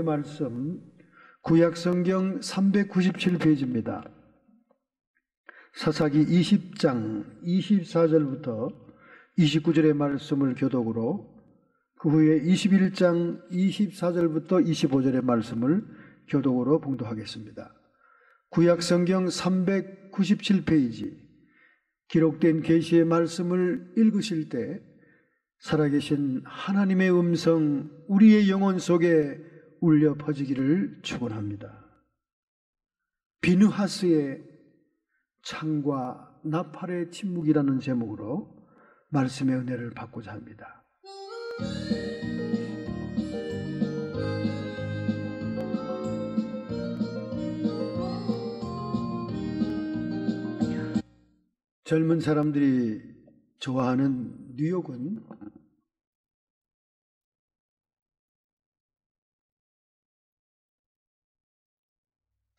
오늘의 말씀 구약성경 397페이지입니다. 사사기 20장 24절부터 29절의 말씀을 교독으로, 그 후에 21장 24절부터 25절의 말씀을 교독으로 봉독하겠습니다. 구약성경 397페이지 기록된 계시의 말씀을 읽으실 때 살아계신 하나님의 음성 우리의 영혼 속에 울려 퍼지기를 축원합니다. 비느하스의 창과 나팔의 침묵이라는 제목으로 말씀의 은혜를 받고자 합니다. 젊은 사람들이 좋아하는 뉴욕은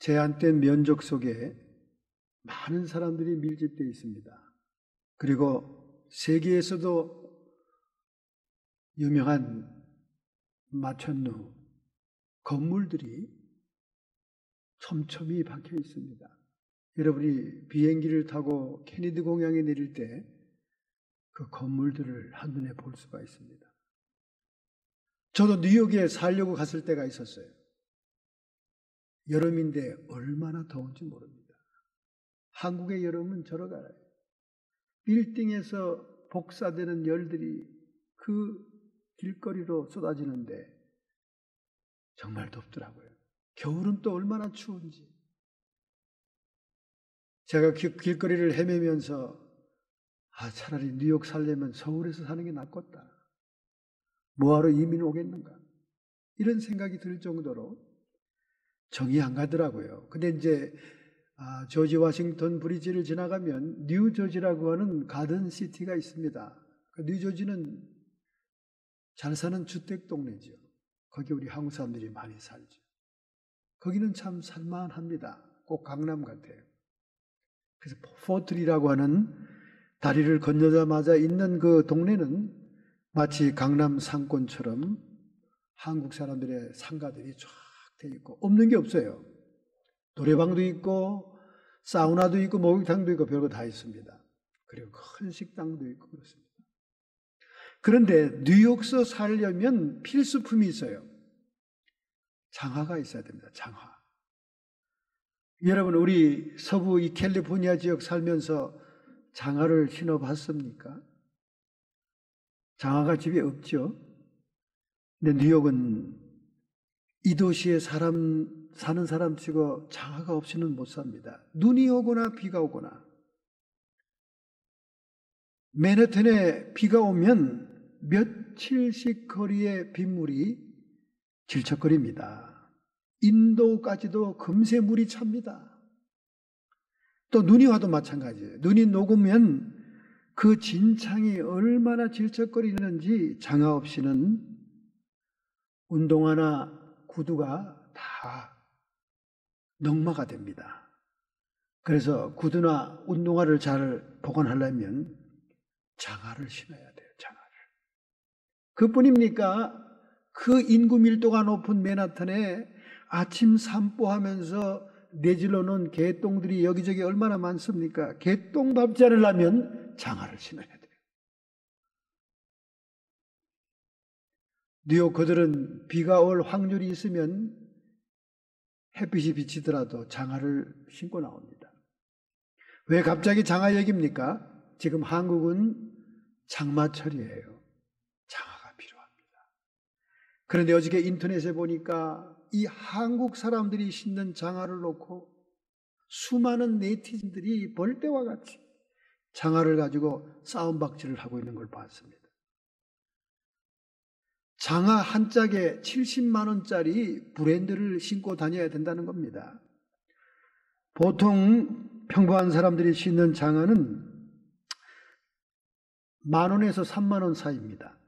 제한된 면적 속에 많은 사람들이 밀집되어 있습니다. 그리고 세계에서도 유명한 마천루 건물들이 촘촘히 박혀 있습니다. 여러분이 비행기를 타고 케네디 공항에 내릴 때 그 건물들을 한눈에 볼 수가 있습니다. 저도 뉴욕에 살려고 갔을 때가 있었어요. 여름인데 얼마나 더운지 모릅니다. 한국의 여름은 저러 가요. 빌딩에서 복사되는 열들이 그 길거리로 쏟아지는데 정말 덥더라고요. 겨울은 또 얼마나 추운지. 제가 길거리를 헤매면서 차라리 뉴욕 살려면 서울에서 사는 게 낫겠다. 뭐하러 이민 오겠는가. 이런 생각이 들 정도로 정이 안 가더라고요. 근데 이제 조지 워싱턴 브리지를 지나가면 뉴저지라고 하는 가든시티가 있습니다. 뉴저지는 잘 사는 주택 동네죠. 거기 우리 한국 사람들이 많이 살죠. 거기는 참 살만합니다. 꼭 강남 같아요. 그래서 포트리라고 하는 다리를 건너자마자 있는 그 동네는 마치 강남 상권처럼 한국 사람들의 상가들이 쫙 돼 있고 없는 게 없어요. 노래방도 있고 사우나도 있고 목욕탕도 있고 별거 다 있습니다. 그리고 큰 식당도 있고 그렇습니다. 그런데 뉴욕서 살려면 필수품이 있어요. 장화가 있어야 됩니다. 장화. 여러분, 우리 서부 이 캘리포니아 지역 살면서 장화를 신어봤습니까? 장화가 집에 없죠. 근데 뉴욕은 이 도시에 사는 사람 치고 장화가 없이는 못 삽니다. 눈이 오거나 비가 오거나. 맨해튼에 비가 오면 며칠씩 거리에 빗물이 질척거립니다. 인도까지도 금세 물이 찹니다. 또 눈이 와도 마찬가지예요. 눈이 녹으면 그 진창이 얼마나 질척거리는지 장화 없이는 운동화나 구두가 다 넝마가 됩니다. 그래서 구두나 운동화를 잘 보관하려면 장화를 신어야 돼요. 장화를. 그뿐입니까? 그 인구 밀도가 높은 맨하탄에 아침 산보하면서 내질러 놓은 개똥들이 여기저기 얼마나 많습니까? 개똥 밟지 않으려면 장화를 신어야 돼요. 뉴요커들은 비가 올 확률이 있으면 햇빛이 비치더라도 장화를 신고 나옵니다. 왜 갑자기 장화 얘기입니까? 지금 한국은 장마철이에요. 장화가 필요합니다. 그런데 어저께 인터넷에 보니까 이 한국 사람들이 신는 장화를 놓고 수많은 네티즌들이 벌떼와 같이 장화를 가지고 싸움박질을 하고 있는 걸 봤습니다. 장화 한 짝에 70만 원짜리 브랜드를 신고 다녀야 된다는 겁니다. 보통 평범한 사람들이 신는 장화는 10,000원에서 30,000원 사이입니다.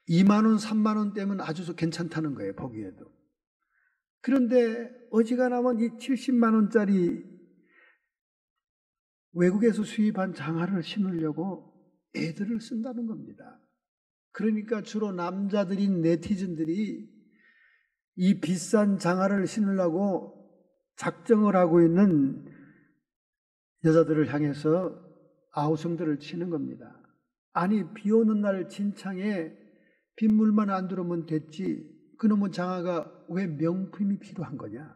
20,000원, 30,000원 대면 아주 괜찮다는 거예요, 보기에도. 그런데 어지간하면 이 70만 원짜리 외국에서 수입한 장화를 신으려고 애들을 쓴다는 겁니다. 그러니까 주로 남자들인 네티즌들이 이 비싼 장화를 신으려고 작정을 하고 있는 여자들을 향해서 아우성들을 치는 겁니다. 아니, 비 오는 날 진창에 빗물만 안 들어오면 됐지. 그놈의 장화가 왜 명품이 필요한 거냐?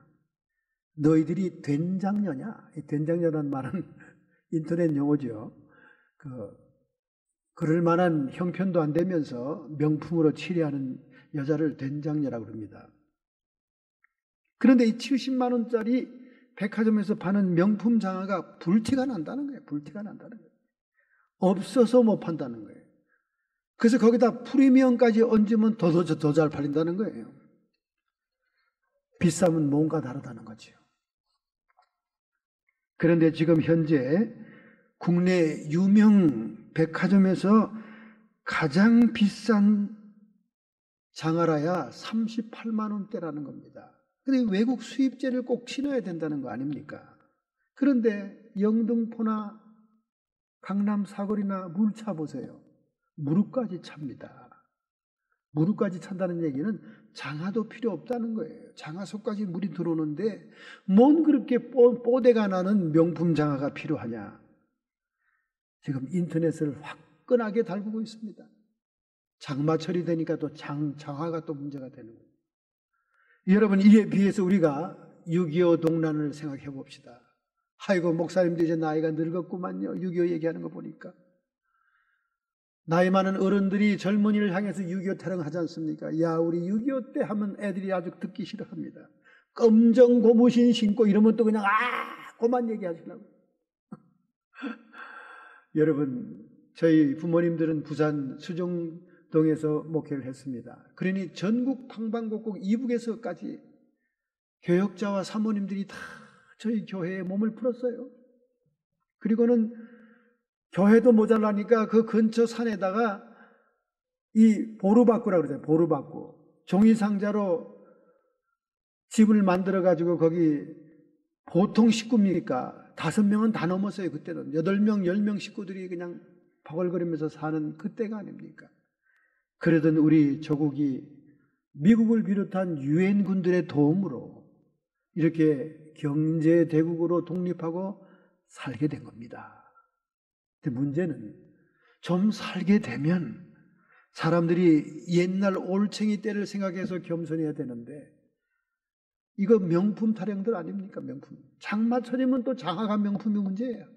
너희들이 된장녀냐? 이 된장녀란 말은 인터넷 용어죠. 그럴 만한 형편도 안 되면서 명품으로 치려하는 여자를 된장녀라고 합니다. 그런데 이 70만 원짜리 백화점에서 파는 명품 장화가 불티가 난다는 거예요. 불티가 난다는 거예요. 없어서 못 판다는 거예요. 그래서 거기다 프리미엄까지 얹으면 더 잘 팔린다는 거예요. 비싸면 뭔가 다르다는 거죠. 그런데 지금 현재 국내 유명 백화점에서 가장 비싼 장화라야 38만 원대라는 겁니다. 그런데 외국 수입제를 꼭 신어야 된다는 거 아닙니까? 그런데 영등포나 강남 사거리나 물 차 보세요. 무릎까지 찹니다. 무릎까지 찬다는 얘기는 장화도 필요 없다는 거예요. 장화 속까지 물이 들어오는데 뭔 그렇게 뽀대가 나는 명품 장화가 필요하냐. 지금 인터넷을 화끈하게 달구고 있습니다. 장마철이 되니까 또 장화가 또 문제가 되는 거예요. 여러분, 이에 비해서 우리가 6.25 동란을 생각해 봅시다. 아이고, 목사님도 이제 나이가 늙었구만요. 6.25 얘기하는 거 보니까. 나이 많은 어른들이 젊은이를 향해서 6.25 타령하지 않습니까? 야, 우리 6.25 때 하면 애들이 아주 듣기 싫어합니다. 검정 고무신 신고 이러면 또 그냥 그만 얘기하시려고. 여러분, 저희 부모님들은 부산 수정동에서 목회를 했습니다. 그러니 전국 방방곡곡 이북에서까지 교역자와 사모님들이 다 저희 교회에 몸을 풀었어요. 그리고는 교회도 모자라니까 그 근처 산에다가 이 보루바꾸라고 그러잖아요. 보루바꾸. 종이상자로 집을 만들어가지고 거기 보통 식구입니까? 5명은 다 넘었어요. 그때는 8명, 10명 식구들이 그냥 버글거리면서 사는 그때가 아닙니까? 그러던 우리 조국이 미국을 비롯한 유엔군들의 도움으로 이렇게 경제대국으로 독립하고 살게 된 겁니다. 근데 문제는 좀 살게 되면 사람들이 옛날 올챙이 때를 생각해서 겸손해야 되는데 이거 명품 타령들 아닙니까? 명품. 장마철이면 또 장화가 명품이 문제예요.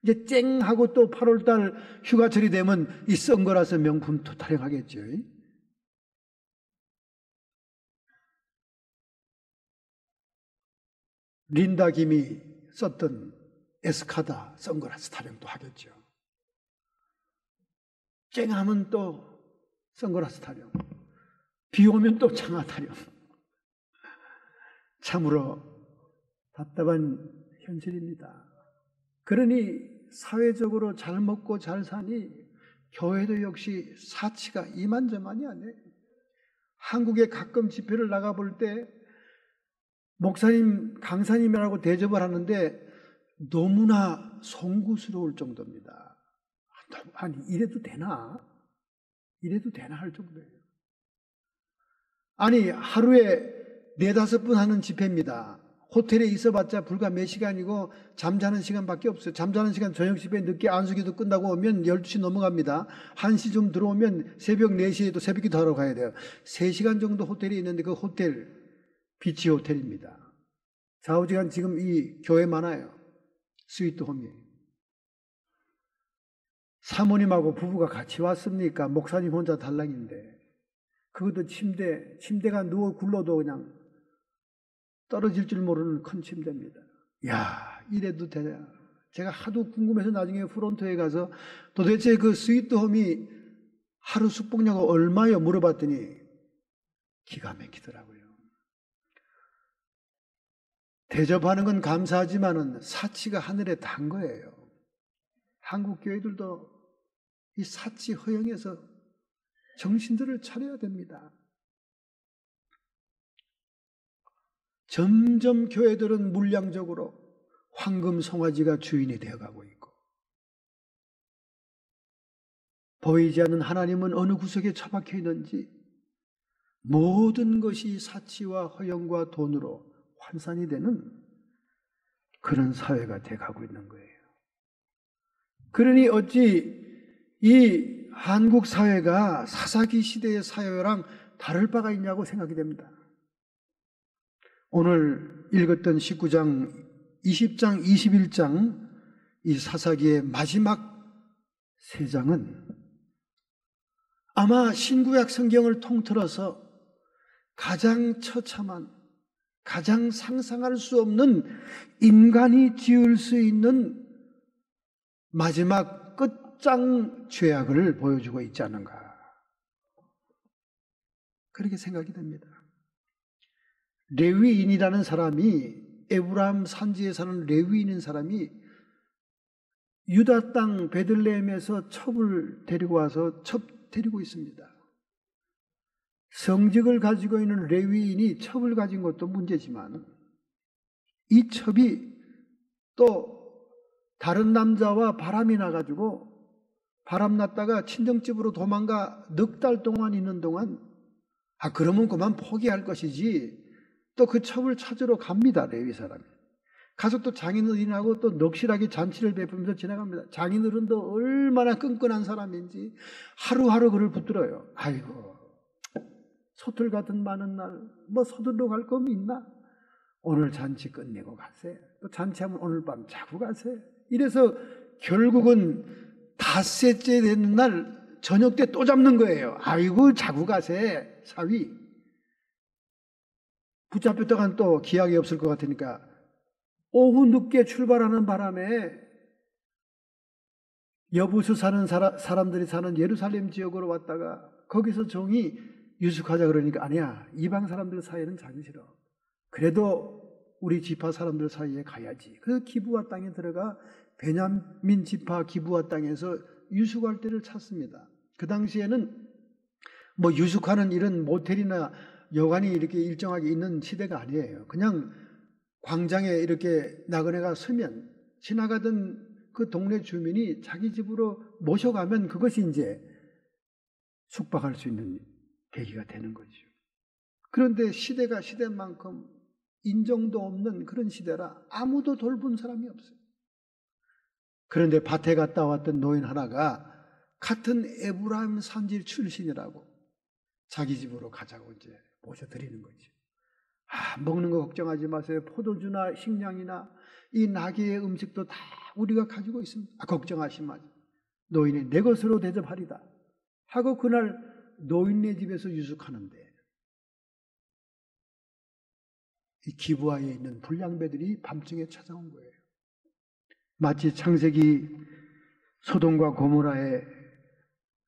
이제 쨍하고 또 8월달 휴가철이 되면 이 선글라스 명품 또 타령하겠죠. 린다 김이 썼던 에스카다 선글라스 타령도 하겠죠. 쨍하면 또 선글라스 타령, 비 오면 또 장화 타령. 참으로 답답한 현실입니다. 그러니 사회적으로 잘 먹고 잘 사니 교회도 역시 사치가 이만저만이 아니에요. 한국에 가끔 집회를 나가볼 때 목사님, 강사님이라고 대접을 하는데 너무나 송구스러울 정도입니다. 아니, 이래도 되나? 이래도 되나 할 정도예요. 아니, 하루에 4-5분 하는 집회입니다. 호텔에 있어봤자 불과 몇 시간이고 잠자는 시간밖에 없어요. 잠자는 시간 저녁 집회 늦게 안수기도 끝나고 오면 12시 넘어갑니다. 1시 좀 들어오면 새벽 4시에도 새벽기도 하러 가야 돼요. 3시간 정도 호텔에 있는데 그 호텔 비치 호텔입니다. 좌우지간 지금 이 교회 많아요. 스위트홈이. 사모님하고 부부가 같이 왔습니까? 목사님 혼자 달랑인데 그것도 침대가 누워 굴러도 그냥 떨어질 줄 모르는 큰 침대입니다. 야, 이래도 되냐? 제가 하도 궁금해서 나중에 프론트에 가서 도대체 그 스위트홈이 하루 숙박료가 얼마요? 물어봤더니 기가 막히더라고요. 대접하는 건 감사하지만은 사치가 하늘에 단 거예요. 한국 교회들도 이 사치 허용해서 정신들을 차려야 됩니다. 점점 교회들은 물량적으로 황금 송아지가 주인이 되어가고 있고 보이지 않는 하나님은 어느 구석에 처박혀 있는지 모든 것이 사치와 허영과 돈으로 환산이 되는 그런 사회가 돼가고 있는 거예요. 그러니 어찌 이 한국 사회가 사사기 시대의 사회랑 다를 바가 있냐고 생각이 됩니다. 오늘 읽었던 19장, 20장, 21장 이 사사기의 마지막 3장은 아마 신구약 성경을 통틀어서 가장 처참한, 가장 상상할 수 없는 인간이 지을 수 있는 마지막 끝장 죄악을 보여주고 있지 않은가, 그렇게 생각이 됩니다. 레위인이라는 사람이, 에브라임 산지에 사는 레위인인 사람이 유다 땅 베들레헴에서 첩을 데리고 와서 첩 데리고 있습니다. 성직을 가지고 있는 레위인이 첩을 가진 것도 문제지만 이 첩이 또 다른 남자와 바람이 나가지고 바람 났다가 친정집으로 도망가 넉 달 동안 있는 동안 그러면 그만 포기할 것이지 또 그 첩을 찾으러 갑니다. 레위 사람이. 가서 또 장인어른하고 또 넋실하게 잔치를 베풀면서 지나갑니다. 장인어른도 얼마나 끈끈한 사람인지 하루하루 그를 붙들어요. 아이고, 소틀 같은 많은 날 뭐 서둘러 갈 거면 있나? 오늘 잔치 끝내고 가세. 또 잔치하면 오늘 밤 자고 가세. 이래서 결국은 닷새째 되는 날 저녁 때 또 잡는 거예요. 아이고, 자고 가세. 사위. 붙잡혔다간 또 기약이 없을 것 같으니까 오후 늦게 출발하는 바람에 여부수 사는 사람들이 사는 예루살렘 지역으로 왔다가 거기서 종이 유숙하자 그러니까 아니야, 이방 사람들 사이에는 가기 싫어. 그래도 우리 지파 사람들 사이에 가야지. 그래서 기브아 땅에 들어가 베냐민 지파 기브아 땅에서 유숙할 때를 찾습니다. 그 당시에는 뭐 유숙하는 이런 모텔이나 여관이 이렇게 일정하게 있는 시대가 아니에요. 그냥 광장에 이렇게 나그네가 서면 지나가던 그 동네 주민이 자기 집으로 모셔가면 그것이 이제 숙박할 수 있는 계기가 되는 거죠. 그런데 시대가 시대만큼 인정도 없는 그런 시대라 아무도 돌본 사람이 없어요. 그런데 밭에 갔다 왔던 노인 하나가 같은 에브라임 산지 출신이라고 자기 집으로 가자고 이제 모셔드리는 거죠. 먹는 거 걱정하지 마세요. 포도주나 식량이나 이 나귀의 음식도 다 우리가 가지고 있습니다. 걱정하지 마세요. 노인이 내 것으로 대접하리다 하고 그날 노인네 집에서 유숙하는데 이 기브아에 있는 불량배들이 밤중에 찾아온 거예요. 마치 창세기 소돔과 고모라의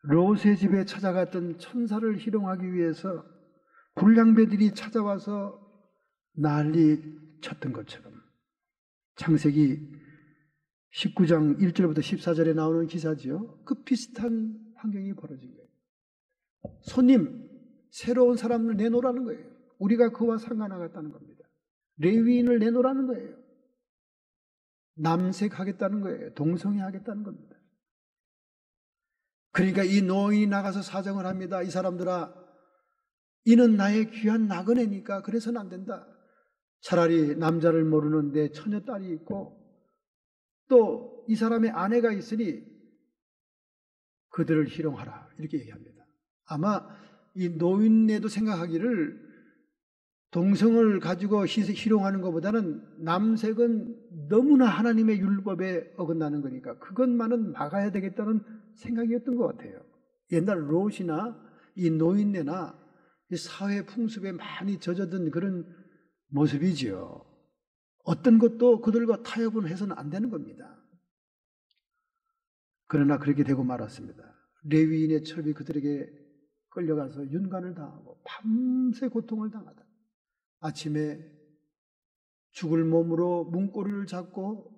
롯의 집에 찾아갔던 천사를 희롱하기 위해서 불량배들이 찾아와서 난리 쳤던 것처럼 창세기 19장 1절부터 14절에 나오는 기사지요. 그 비슷한 환경이 벌어진 거예요. 손님, 새로운 사람을 내놓으라는 거예요. 우리가 그와 상관하겠다는 겁니다. 레위인을 내놓으라는 거예요. 남색하겠다는 거예요. 동성애하겠다는 겁니다. 그러니까 이 노인이 나가서 사정을 합니다. 이 사람들아, 이는 나의 귀한 나그네니까 그래서는 안 된다. 차라리 남자를 모르는 내 처녀딸이 있고 또 이 사람의 아내가 있으니 그들을 희롱하라 이렇게 얘기합니다. 아마 이 노인네도 생각하기를 동성을 가지고 희롱하는 것보다는 남색은 너무나 하나님의 율법에 어긋나는 거니까 그것만은 막아야 되겠다는 생각이었던 것 같아요. 옛날 롯이나 이 노인네나 이 사회 풍습에 많이 젖어든 그런 모습이지요. 어떤 것도 그들과 타협을 해서는 안 되는 겁니다. 그러나 그렇게 되고 말았습니다. 레위인의 첩이 그들에게 끌려가서 윤관을 당하고 밤새 고통을 당하다. 아침에 죽을 몸으로 문고리를 잡고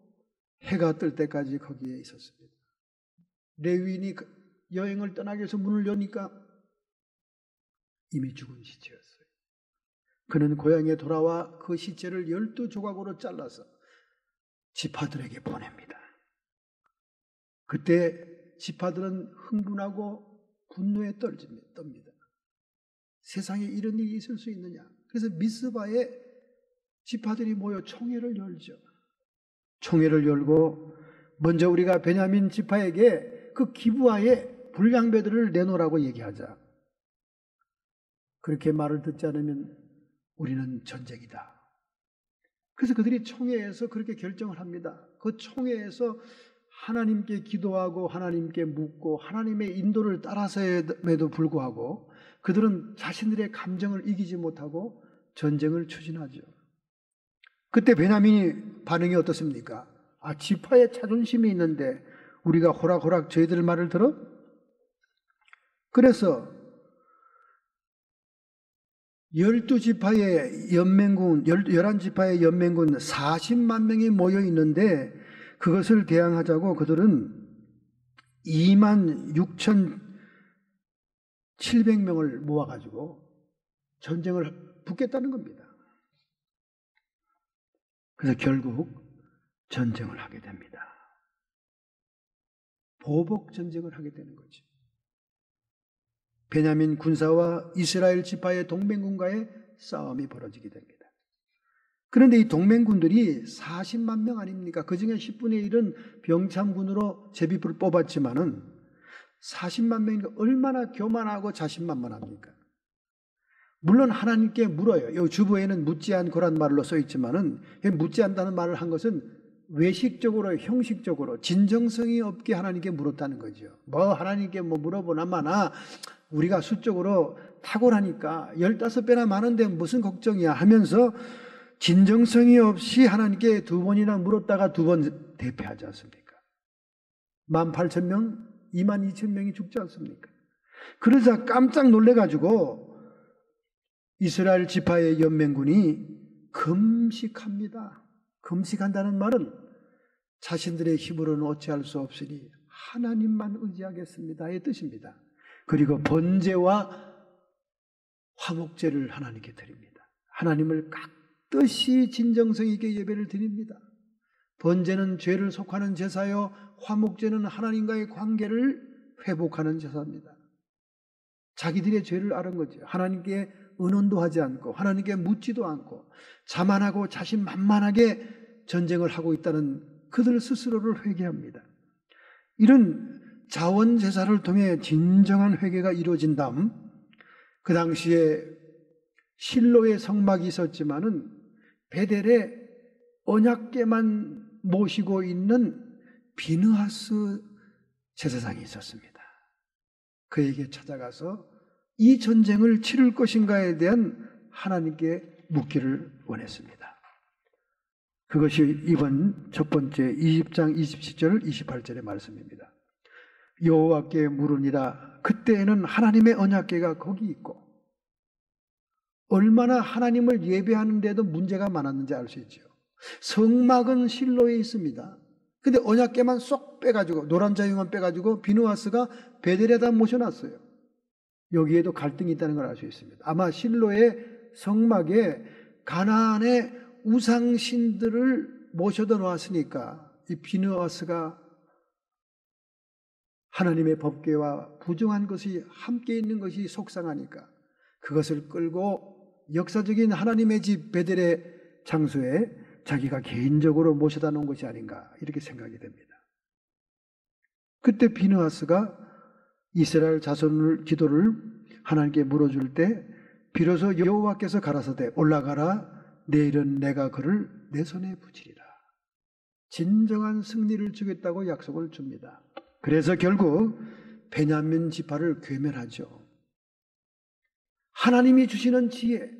해가 뜰 때까지 거기에 있었습니다. 레위인이 여행을 떠나기 위해서 문을 여니까 이미 죽은 시체였어요. 그는 고향에 돌아와 그 시체를 12조각으로 잘라서 지파들에게 보냅니다. 그때 지파들은 흥분하고 분노에 떨집니다. 세상에 이런 일이 있을 수 있느냐. 그래서 미스바에 지파들이 모여 총회를 열죠. 총회를 열고 먼저 우리가 베냐민 지파에게 그 기브아의 불량배들을 내놓으라고 얘기하자. 그렇게 말을 듣지 않으면 우리는 전쟁이다. 그래서 그들이 총회에서 그렇게 결정을 합니다. 그 총회에서 하나님께 기도하고 하나님께 묻고 하나님의 인도를 따라서에도 불구하고 그들은 자신들의 감정을 이기지 못하고 전쟁을 추진하죠. 그때 베냐민이 반응이 어떻습니까? 지파에 자존심이 있는데 우리가 호락호락 저희들 말을 들어? 그래서 12지파의 연맹군, 11지파의 연맹군 40만 명이 모여 있는데 그것을 대항하자고 그들은 26,700명을 모아가지고 전쟁을 붙겠다는 겁니다. 그래서 결국 전쟁을 하게 됩니다. 보복 전쟁을 하게 되는 거죠. 베냐민 군사와 이스라엘 지파의 동맹군과의 싸움이 벌어지게 됩니다. 그런데 이 동맹군들이 40만 명 아닙니까? 그 중에 10분의 1은 병참군으로 제비풀을 뽑았지만은 40만 명이니까 얼마나 교만하고 자신만만합니까? 물론 하나님께 물어요. 여기 주보에는 묻지 않고란 말로 써 있지만은 묻지 않다는 말을 한 것은 외식적으로 형식적으로 진정성이 없게 하나님께 물었다는 거죠. 하나님께 물어보나마나 우리가 수적으로 탁월하니까 15배나 많은데 무슨 걱정이야 하면서 진정성이 없이 하나님께 2번이나 물었다가 2번 대패하지 않습니까? 18,000명, 22,000명이 죽지 않습니까? 그러자 깜짝 놀래가지고 이스라엘 지파의 연맹군이 금식합니다. 금식한다는 말은 자신들의 힘으로는 어찌할 수 없으니 하나님만 의지하겠습니다의 뜻입니다. 그리고 번제와 화목제를 하나님께 드립니다. 하나님을 깍듯이 진정성 있게 예배를 드립니다. 번제는 죄를 속하는 제사요, 화목제는 하나님과의 관계를 회복하는 제사입니다. 자기들의 죄를 아는 거죠. 하나님께 의논도 하지 않고 하나님께 묻지도 않고 자만하고 자신만만하게 전쟁을 하고 있다는 그들 스스로를 회개합니다. 이런 자원제사를 통해 진정한 회개가 이루어진 다음 그 당시에 실로의 성막이 있었지만은 베델에 언약궤만 모시고 있는 비느하스 제사장이 있었습니다. 그에게 찾아가서 이 전쟁을 치를 것인가에 대한 하나님께 묻기를 원했습니다. 그것이 이번 첫 번째 20장 27절 28절의 말씀입니다. 여호와께 물으니라. 그때에는 하나님의 언약궤가 거기 있고 얼마나 하나님을 예배하는데도 문제가 많았는지 알 수 있죠. 성막은 실로에 있습니다. 근데 언약궤만 쏙 빼가지고 노란 자유만 빼가지고 비느하스가 베델에다 모셔놨어요. 여기에도 갈등이 있다는 걸 알 수 있습니다. 아마 실로의 성막에 가나안의 우상신들을 모셔다 놓았으니까 이 비느하스가 하나님의 법궤와 부정한 것이 함께 있는 것이 속상하니까 그것을 끌고 역사적인 하나님의 집 베델의 장소에 자기가 개인적으로 모셔다 놓은 것이 아닌가 이렇게 생각이 됩니다. 그때 비느하스가 이스라엘 자손을 기도를 하나님께 물어줄 때 비로소 여호와께서 가라사대 올라가라 내일은 내가 그를 내 손에 붙이리라. 진정한 승리를 주겠다고 약속을 줍니다. 그래서 결국 베냐민 지파를 괴멸하죠. 하나님이 주시는 지혜,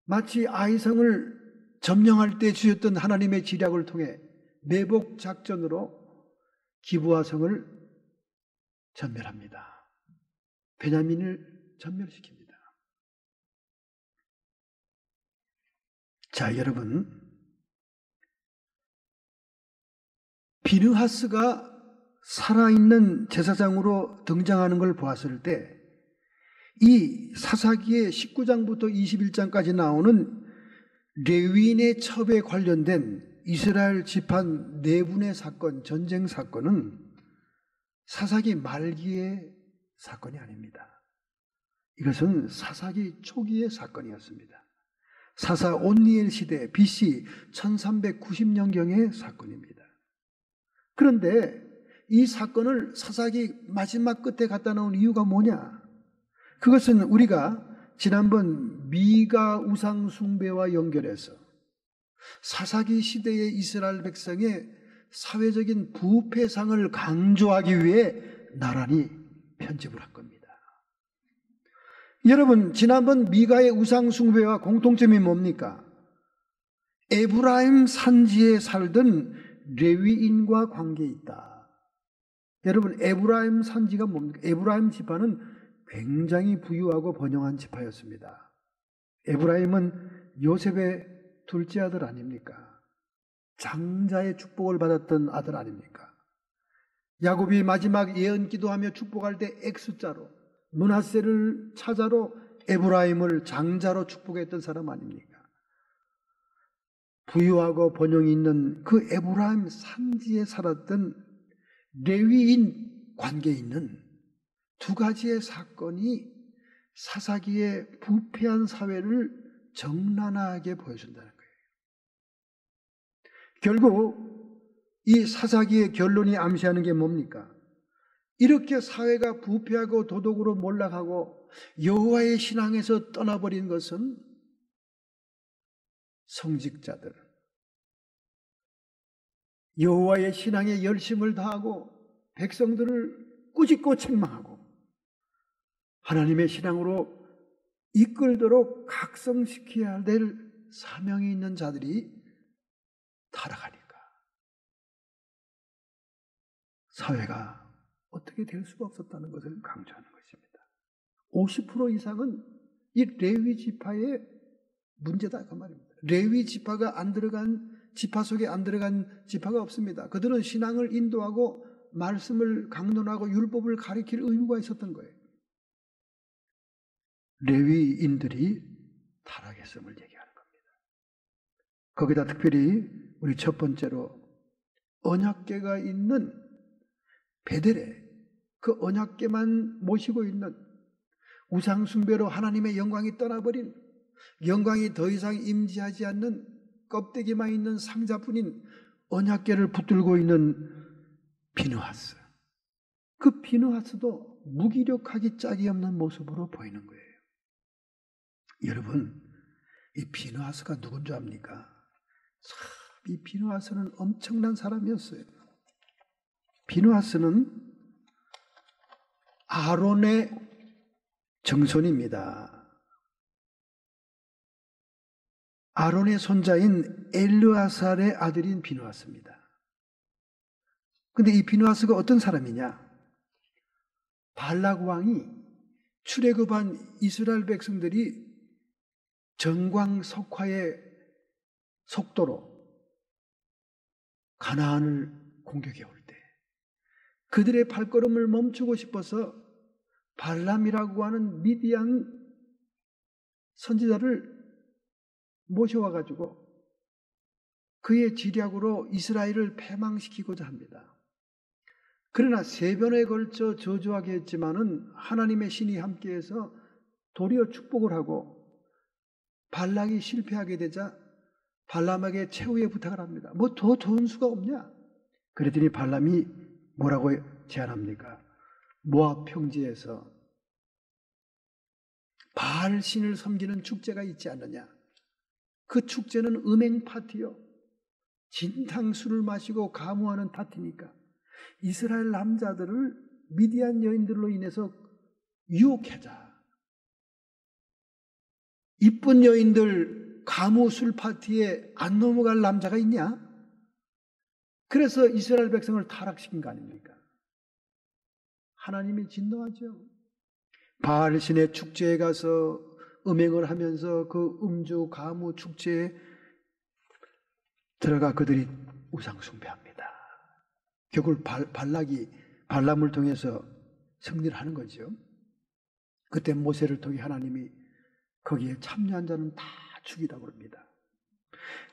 마치 아이성을 점령할 때 주셨던 하나님의 지략을 통해 매복 작전으로 기브아 성을 전멸합니다. 베냐민을 전멸시킵니다. 자, 여러분, 비느하스가 살아있는 제사장으로 등장하는 걸 보았을 때 이 사사기의 19장부터 21장까지 나오는 레위인의 첩에 관련된 이스라엘 지판 내분의 사건, 전쟁 사건은 사사기 말기의 사건이 아닙니다. 이것은 사사기 초기의 사건이었습니다. 사사 온니엘 시대 BC 1390년경의 사건입니다. 그런데 이 사건을 사사기 마지막 끝에 갖다 놓은 이유가 뭐냐? 그것은 우리가 지난번 미가 우상 숭배와 연결해서 사사기 시대의 이스라엘 백성의 사회적인 부패상을 강조하기 위해 나란히 편집을 한 겁니다. 여러분, 지난번 미가의 우상 숭배와 공통점이 뭡니까? 에브라임 산지에 살던 레위인과 관계에 있다. 여러분, 에브라임 산지가 뭡니까? 에브라임 지파는 굉장히 부유하고 번영한 지파였습니다. 에브라임은 요셉의 둘째 아들 아닙니까? 장자의 축복을 받았던 아들 아닙니까? 야곱이 마지막 예언 기도하며 축복할 때 X자로 므낫세를 차자로 에브라임을 장자로 축복했던 사람 아닙니까? 부유하고 번영이 있는 그 에브라임 산지에 살았던 레위인 관계에 있는 두 가지의 사건이 사사기의 부패한 사회를 적나라하게 보여준다는 거예요. 결국 이 사사기의 결론이 암시하는 게 뭡니까? 이렇게 사회가 부패하고 도덕으로 몰락하고 여호와의 신앙에서 떠나버린 것은 성직자들, 여호와의 신앙에 열심을 다하고 백성들을 꾸짖고 책망하고 하나님의 신앙으로 이끌도록 각성시켜야 될 사명이 있는 자들이 타락하니까 사회가 어떻게 될 수가 없었다는 것을 강조하는 것입니다. 50% 이상은 이 레위 지파의 문제다 그 말입니다. 레위 지파가 안 들어간 지파 속에 안 들어간 지파가 없습니다. 그들은 신앙을 인도하고 말씀을 강론하고 율법을 가리킬 의무가 있었던 거예요. 레위인들이 타락했음을 얘기하는 겁니다. 거기다 특별히 우리 첫 번째로 언약궤가 있는 베델에 그 언약궤만 모시고 있는 우상 숭배로 하나님의 영광이 떠나버린, 영광이 더 이상 임재하지 않는 껍데기만 있는 상자뿐인 언약궤를 붙들고 있는 비느하스. 그 비느하스도 무기력하기 짝이 없는 모습으로 보이는 거예요. 여러분, 이 비느하스가 누군지 압니까? 참, 이 비느하스는 엄청난 사람이었어요. 비느하스는 아론의 정손입니다. 아론의 손자인 엘르아살의 아들인 비느하스입니다. 근데 이 비느하스가 어떤 사람이냐? 발락 왕이 출애굽한 이스라엘 백성들이 정광석화의 속도로 가나안을 공격해 올 때 그들의 발걸음을 멈추고 싶어서 발람이라고 하는 미디안 선지자를 모셔와 가지고 그의 지략으로 이스라엘을 패망시키고자 합니다. 그러나 3번에 걸쳐 저주하게 했지만은 하나님의 신이 함께해서 도리어 축복을 하고 발락이 실패하게 되자 발람에게 최후의 부탁을 합니다. 뭐 더 좋은 수가 없냐? 그랬더니 발람이 뭐라고 제안합니까? 모압 평지에서 바알 신을 섬기는 축제가 있지 않느냐? 그 축제는 음행 파티요. 진탕술을 마시고 가무하는 파티니까 이스라엘 남자들을 미디안 여인들로 인해서 유혹하자. 이쁜 여인들 가무술 파티에 안 넘어갈 남자가 있냐? 그래서 이스라엘 백성을 타락시킨 거 아닙니까? 하나님이 진노하죠. 바알신의 축제에 가서 음행을 하면서 그 음주 가무 축제에 들어가 그들이 우상 숭배합니다. 결국 발락이 발람을 통해서 승리를 하는 거죠. 그때 모세를 통해 하나님이 거기에 참여한 자는 다 죽이라고 합니다.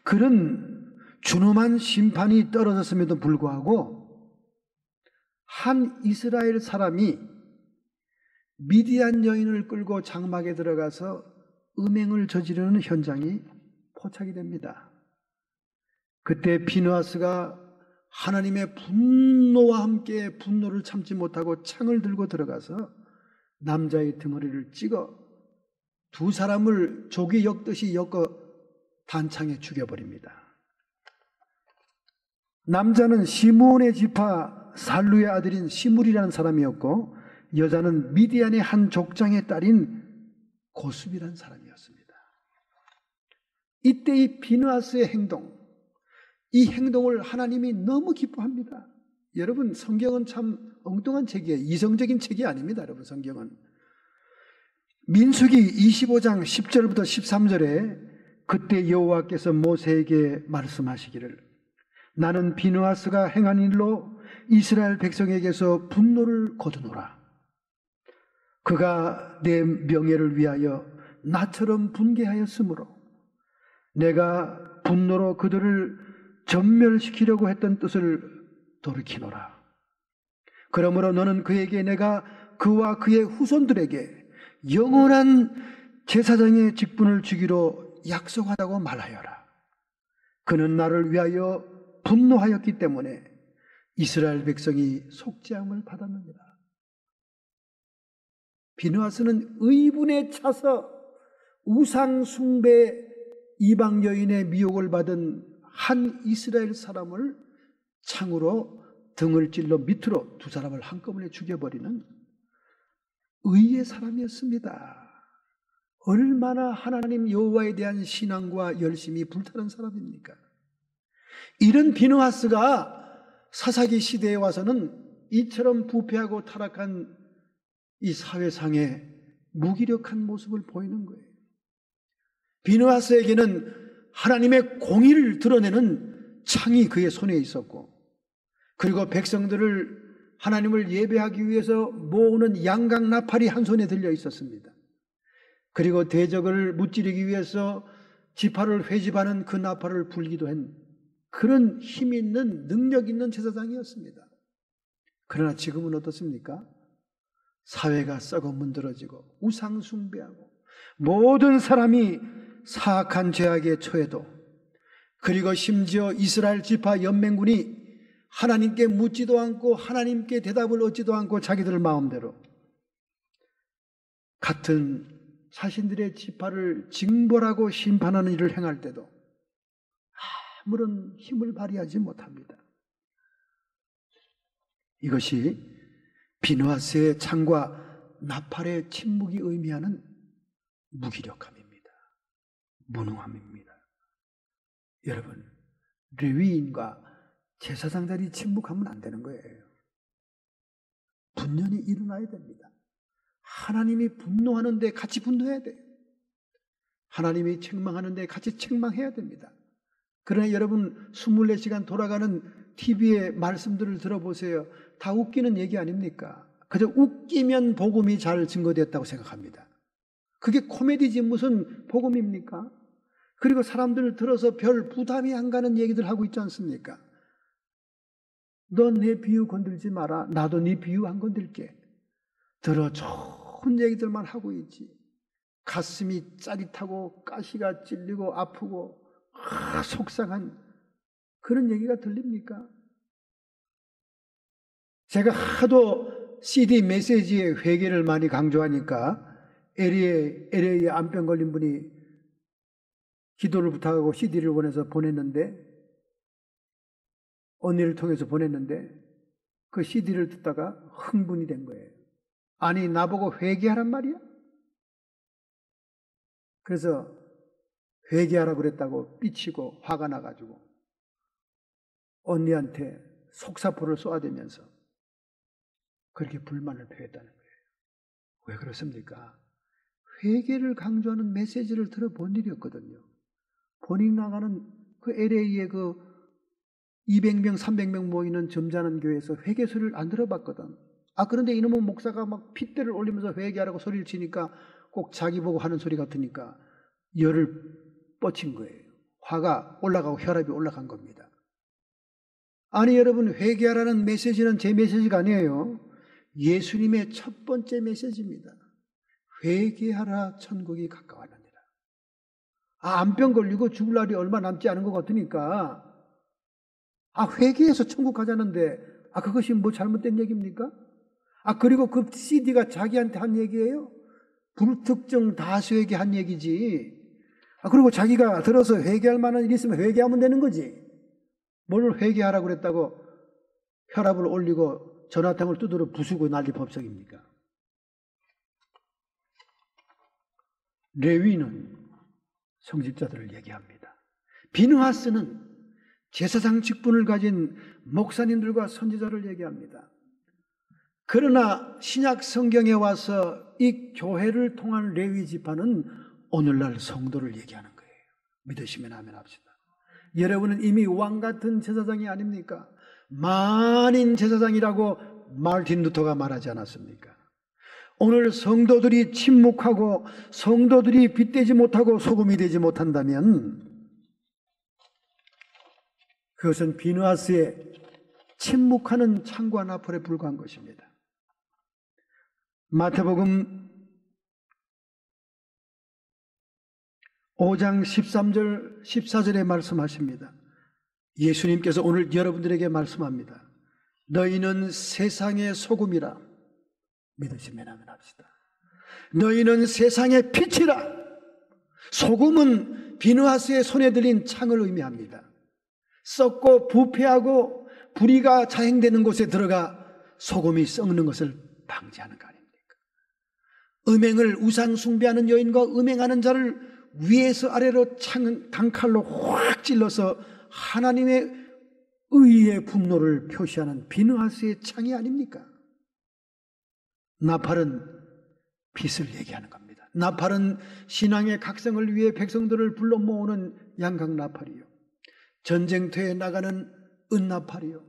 그런 준엄한 심판이 떨어졌음에도 불구하고 한 이스라엘 사람이 미디안 여인을 끌고 장막에 들어가서 음행을 저지르는 현장이 포착이 됩니다. 그때 비느하스가 하나님의 분노와 함께 분노를 참지 못하고 창을 들고 들어가서 남자의 등허리를 찍어 두 사람을 조기 엮듯이 엮어 단창에 죽여버립니다. 남자는 시므온의 지파 살루의 아들인 시물이라는 사람이었고 여자는 미디안의 한 족장의 딸인 고수비라는 사람이었습니다. 이때 이 비느하스의 행동, 이 행동을 하나님이 너무 기뻐합니다. 여러분, 성경은 참 엉뚱한 책이에요. 이성적인 책이 아닙니다. 여러분, 성경은. 민수기 25장 10절부터 13절에 그때 여호와께서 모세에게 말씀하시기를 나는 비느하스가 행한 일로 이스라엘 백성에게서 분노를 거두노라. 그가 내 명예를 위하여 나처럼 분개하였으므로 내가 분노로 그들을 전멸시키려고 했던 뜻을 돌이키노라. 그러므로 너는 그에게 내가 그와 그의 후손들에게 영원한 제사장의 직분을 주기로 약속하다고 말하여라. 그는 나를 위하여 분노하였기 때문에 이스라엘 백성이 속죄함을 받았느니라. 비느하스는 의분에 차서 우상 숭배 이방 여인의 미혹을 받은 한 이스라엘 사람을 창으로 등을 찔러 밑으로 두 사람을 한꺼번에 죽여버리는 의의 사람이었습니다. 얼마나 하나님 여호와에 대한 신앙과 열심이 불타는 사람입니까? 이런 비느하스가 사사기 시대에 와서는 이처럼 부패하고 타락한 이 사회상에 무기력한 모습을 보이는 거예요. 비느하스에게는 하나님의 공의를 드러내는 창이 그의 손에 있었고, 그리고 백성들을 하나님을 예배하기 위해서 모으는 양각 나팔이 한 손에 들려 있었습니다. 그리고 대적을 무찌르기 위해서 지파를 회집하는 그 나팔을 불기도 한 그런 힘 있는 능력 있는 제사장이었습니다. 그러나 지금은 어떻습니까? 사회가 썩어 문드러지고 우상 숭배하고 모든 사람이 사악한 죄악에 처해도, 그리고 심지어 이스라엘 지파 연맹군이 하나님께 묻지도 않고 하나님께 대답을 얻지도 않고 자기들 마음대로 같은 자신들의 지파를 징벌하고 심판하는 일을 행할 때도 아무런 힘을 발휘하지 못합니다. 이것이 비느하스의 창과 나팔의 침묵이 의미하는 무기력함입니다. 무능함입니다. 여러분, 레위인과 제사장들이 침묵하면 안 되는 거예요. 분연히 일어나야 됩니다. 하나님이 분노하는데 같이 분노해야 돼요. 하나님이 책망하는데 같이 책망해야 됩니다. 그러나 여러분 24시간 돌아가는 TV의 말씀들을 들어보세요. 다 웃기는 얘기 아닙니까? 그저 웃기면 복음이 잘 증거됐다고 생각합니다. 그게 코미디지 무슨 복음입니까? 그리고 사람들을 들어서 별 부담이 안 가는 얘기들 하고 있지 않습니까? 넌 내 비유 건들지 마라. 나도 네 비유 안 건들게. 들어 좋은 얘기들만 하고 있지. 가슴이 짜릿하고 가시가 찔리고 아프고 속상한 그런 얘기가 들립니까? 제가 하도 CD 메시지에 회개를 많이 강조하니까 LA에 암병 걸린 분이 기도를 부탁하고 CD를 보내서 보냈는데, 언니를 통해서 보냈는데 그 CD를 듣다가 흥분이 된 거예요. 아니, 나보고 회개하란 말이야? 그래서 회개하라고 그랬다고 삐치고 화가 나가지고 언니한테 속사포를 쏘아대면서 그렇게 불만을 표했다는 거예요. 왜 그렇습니까? 회개를 강조하는 메시지를 들어본 일이 없거든요. 본인 나가는 그 LA의 그 200명, 300명 모이는 점잖은 교회에서 회개 소리를 안 들어봤거든. 그런데 이놈의 목사가 막 핏대를 올리면서 회개하라고 소리를 치니까 꼭 자기 보고 하는 소리 같으니까 열을 뻗친 거예요. 화가 올라가고 혈압이 올라간 겁니다. 아니 여러분, 회개하라는 메시지는 제 메시지가 아니에요. 예수님의 첫 번째 메시지입니다. 회개하라, 천국이 가까웠느니라. 암병 걸리고 죽을 날이 얼마 남지 않은 것 같으니까 회개해서 천국 가자는데 그것이 뭐 잘못된 얘기입니까? 그리고 그 CD가 자기한테 한 얘기예요? 불특정 다수에게 한 얘기지. 그리고 자기가 들어서 회개할 만한 일이 있으면 회개하면 되는 거지. 뭘 회개하라고 그랬다고 혈압을 올리고 전화통을 두드려 부수고 난리 법석입니까? 레위는 성직자들을 얘기합니다. 비느하스는 제사장 직분을 가진 목사님들과 선지자를 얘기합니다. 그러나 신약 성경에 와서 이 교회를 통한 레위 지파는 오늘날 성도를 얘기하는 거예요. 믿으시면 아멘 합시다. 여러분은 이미 왕 같은 제사장이 아닙니까? 만인 제사장이라고 마르틴 루터가 말하지 않았습니까? 오늘 성도들이 침묵하고 성도들이 빗대지 못하고 소금이 되지 못한다면 그것은 비느하스의 침묵하는 창과 나팔에 불과한 것입니다. 마태복음 5장 13절 14절에 말씀하십니다. 예수님께서 오늘 여러분들에게 말씀합니다. 너희는 세상의 소금이라. 믿으시면 아멘 합시다. 너희는 세상의 빛이라. 소금은 비느하스의 손에 들린 창을 의미합니다. 썩고 부패하고 불의가 자행되는 곳에 들어가 소금이 썩는 것을 방지하는 거 아닙니까? 음행을 우상 숭배하는 여인과 음행하는 자를 위에서 아래로 강칼로 확 찔러서 하나님의 의의 분노를 표시하는 비느하스의 창이 아닙니까? 나팔은 빛을 얘기하는 겁니다. 나팔은 신앙의 각성을 위해 백성들을 불러 모으는 양각 나팔이요, 전쟁터에 나가는 은나팔이요,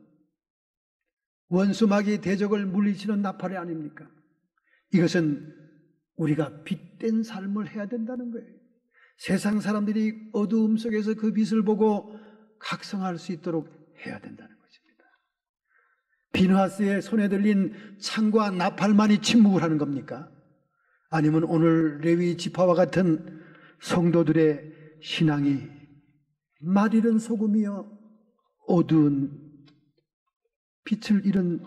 원수마귀 대적을 물리치는 나팔이 아닙니까? 이것은 우리가 빛된 삶을 해야 된다는 거예요. 세상 사람들이 어두움 속에서 그 빛을 보고 각성할 수 있도록 해야 된다는 것입니다. 비느하스의 손에 들린 창과 나팔만이 침묵을 하는 겁니까? 아니면 오늘 레위 지파와 같은 성도들의 신앙이 맛 잃은 소금이여 어두운 빛을 잃은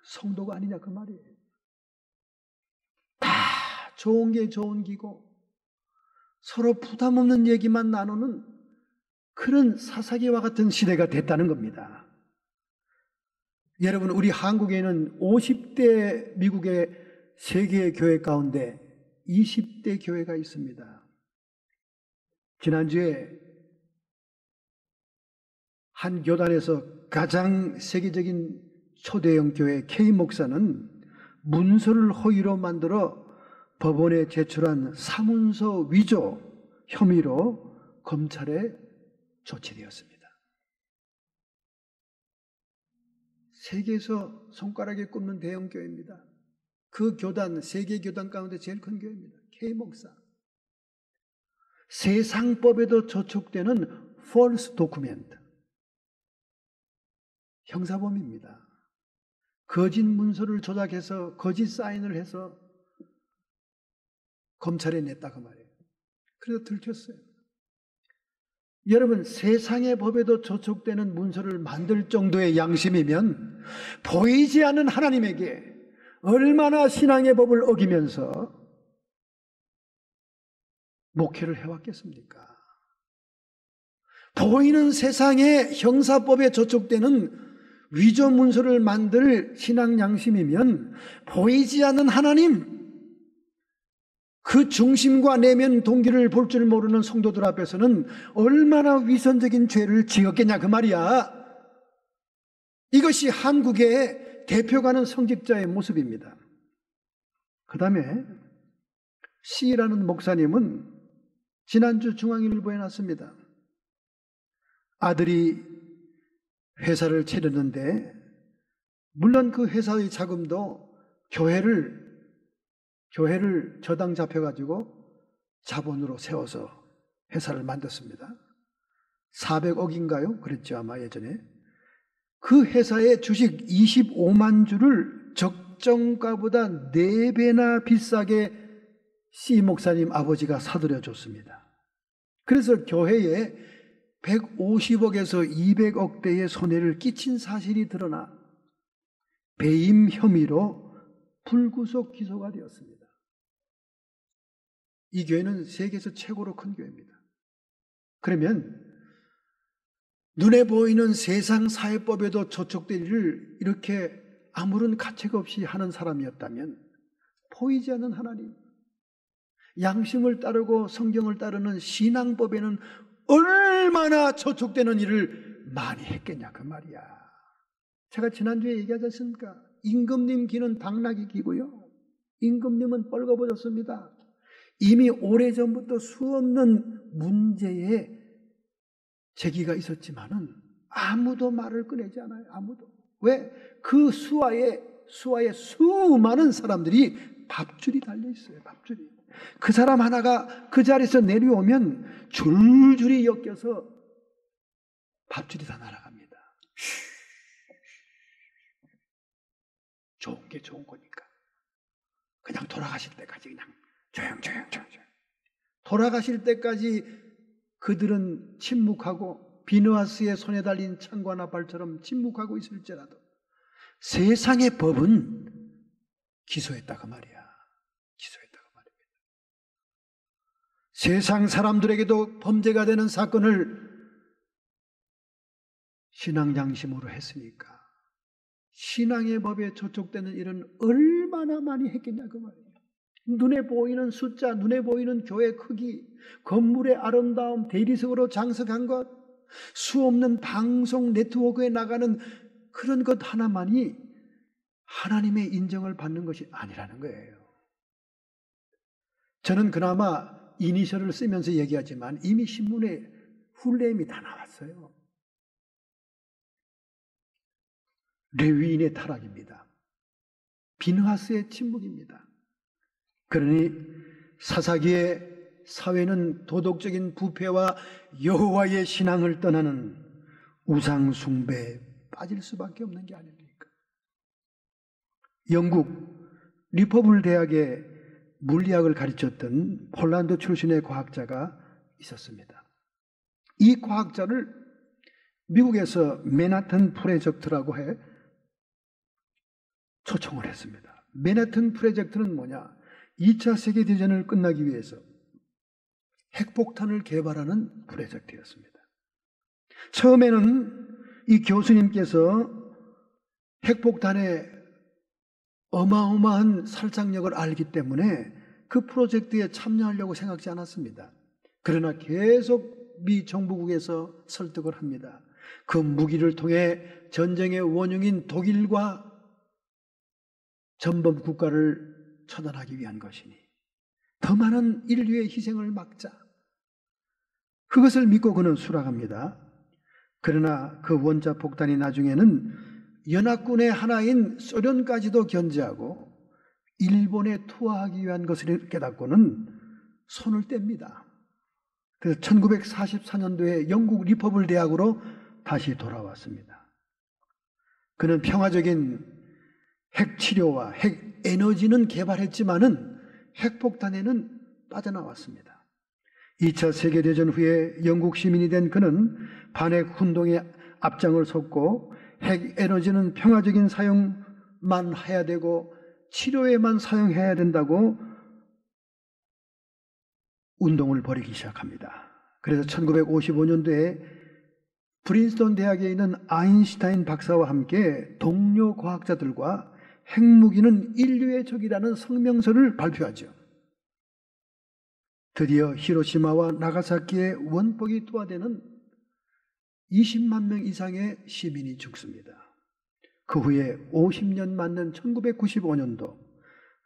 성도가 아니냐 그 말이에요. 다 좋은 게 좋은 기고 서로 부담 없는 얘기만 나누는 그런 사사기와 같은 시대가 됐다는 겁니다. 여러분, 우리 한국에는 50대 미국의 세계 교회 가운데 20대 교회가 있습니다. 지난주에 한 교단에서 가장 세계적인 초대형 교회 K 목사는 문서를 허위로 만들어 법원에 제출한 사문서 위조 혐의로 검찰에 조치되었습니다. 세계에서 손가락에 꼽는 대형 교회입니다. 그 교단, 세계 교단 가운데 제일 큰 교회입니다. K 목사. 세상법에도 저촉되는 false document, 형사범입니다. 거짓 문서를 조작해서 거짓 사인을 해서 검찰에 냈다고 말이에요. 그래서 들켰어요. 여러분, 세상의 법에도 저촉되는 문서를 만들 정도의 양심이면 보이지 않는 하나님에게 얼마나 신앙의 법을 어기면서 목회를 해왔겠습니까? 보이는 세상의 형사법에 저촉되는 위조 문서를 만들 신앙 양심이면 보이지 않는 하나님, 그 중심과 내면 동기를 볼 줄 모르는 성도들 앞에서는 얼마나 위선적인 죄를 지었겠냐 그 말이야. 이것이 한국의 대표가는 성직자의 모습입니다. 그 다음에 C라는 목사님은 지난주 중앙일보에 났습니다. 아들이 회사를 차렸는데 물론 그 회사의 자금도 교회를 저당 잡혀가지고 자본으로 세워서 회사를 만들었습니다. 400억인가요? 그랬죠 아마 예전에. 그 회사의 주식 25만 주를 적정가보다 4배나 비싸게 C 목사님 아버지가 사들여 줬습니다. 그래서 교회에 150억에서 200억대의 손해를 끼친 사실이 드러나 배임 혐의로 불구속 기소가 되었습니다. 이 교회는 세계에서 최고로 큰 교회입니다. 그러면 눈에 보이는 세상 사회법에도 저촉될 일을 이렇게 아무런 가책 없이 하는 사람이었다면 보이지 않는 하나님, 양심을 따르고 성경을 따르는 신앙법에는 얼마나 저촉되는 일을 많이 했겠냐 그 말이야. 제가 지난주에 얘기하지 않습니까? 임금님 기는 당나귀 기고요, 임금님은 뻘거벗었습니다. 이미 오래전부터 수없는 문제에 제기가 있었지만은 아무도 말을 꺼내지 않아요. 아무도. 왜? 그 수하에 수많은 사람들이 밥줄이 달려 있어요. 밥줄이. 그 사람 하나가 그 자리에서 내려오면 줄줄이 엮여서 밥줄이 다 날아갑니다. 좋은 게 좋은 거니까. 그냥 돌아가실 때까지 그냥 조용. 돌아가실 때까지 그들은 침묵하고 비느하스의 손에 달린 창과 나팔처럼 침묵하고 있을지라도 세상의 법은 기소했다 그 말이야. 기소했다 그 말입니다. 세상 사람들에게도 범죄가 되는 사건을 신앙 양심으로 했으니까 신앙의 법에 저촉되는 일은 얼마나 많이 했겠냐 그 말이에요. 눈에 보이는 숫자, 눈에 보이는 교회 크기, 건물의 아름다움, 대리석으로 장식한 것, 수없는 방송 네트워크에 나가는 그런 것 하나만이 하나님의 인정을 받는 것이 아니라는 거예요. 저는 그나마 이니셜을 쓰면서 얘기하지만 이미 신문에 풀네임이 다 나왔어요. 레위인의 타락입니다. 비느하스의 침묵입니다. 그러니 사사기의 사회는 도덕적인 부패와 여호와의 신앙을 떠나는 우상 숭배에 빠질 수밖에 없는 게 아닙니까? 영국 리퍼블 대학에 물리학을 가르쳤던 폴란드 출신의 과학자가 있었습니다. 이 과학자를 미국에서 맨하튼 프로젝트라고 해 초청을 했습니다. 맨하튼 프로젝트는 뭐냐? 2차 세계대전을 끝나기 위해서 핵폭탄을 개발하는 프로젝트였습니다. 처음에는 이 교수님께서 핵폭탄의 어마어마한 살상력을 알기 때문에 그 프로젝트에 참여하려고 생각지 않았습니다. 그러나 계속 미 정부국에서 설득을 합니다. 그 무기를 통해 전쟁의 원흉인 독일과 전범 국가를 처단하기 위한 것이니 더 많은 인류의 희생을 막자. 그것을 믿고 그는 수락합니다. 그러나 그 원자 폭탄이 나중에는 연합군의 하나인 소련까지도 견제하고 일본에 투하하기 위한 것을 깨닫고는 손을 뗍니다. 그래서 1944년도에 영국 리퍼블 대학으로 다시 돌아왔습니다. 그는 평화적인 핵 치료와 핵 에너지는 개발했지만은 핵폭탄에는 빠져나왔습니다. 2차 세계대전 후에 영국 시민이 된 그는 반핵 운동에 앞장을 섰고 핵 에너지는 평화적인 사용만 해야 되고 치료에만 사용해야 된다고 운동을 벌이기 시작합니다. 그래서 1955년도에 프린스턴 대학에 있는 아인슈타인 박사와 함께 동료 과학자들과 핵무기는 인류의 적이라는 성명서를 발표하죠. 드디어 히로시마와 나가사키의 원폭이 투하되는 20만 명 이상의 시민이 죽습니다. 그 후에 50년 맞는 1995년도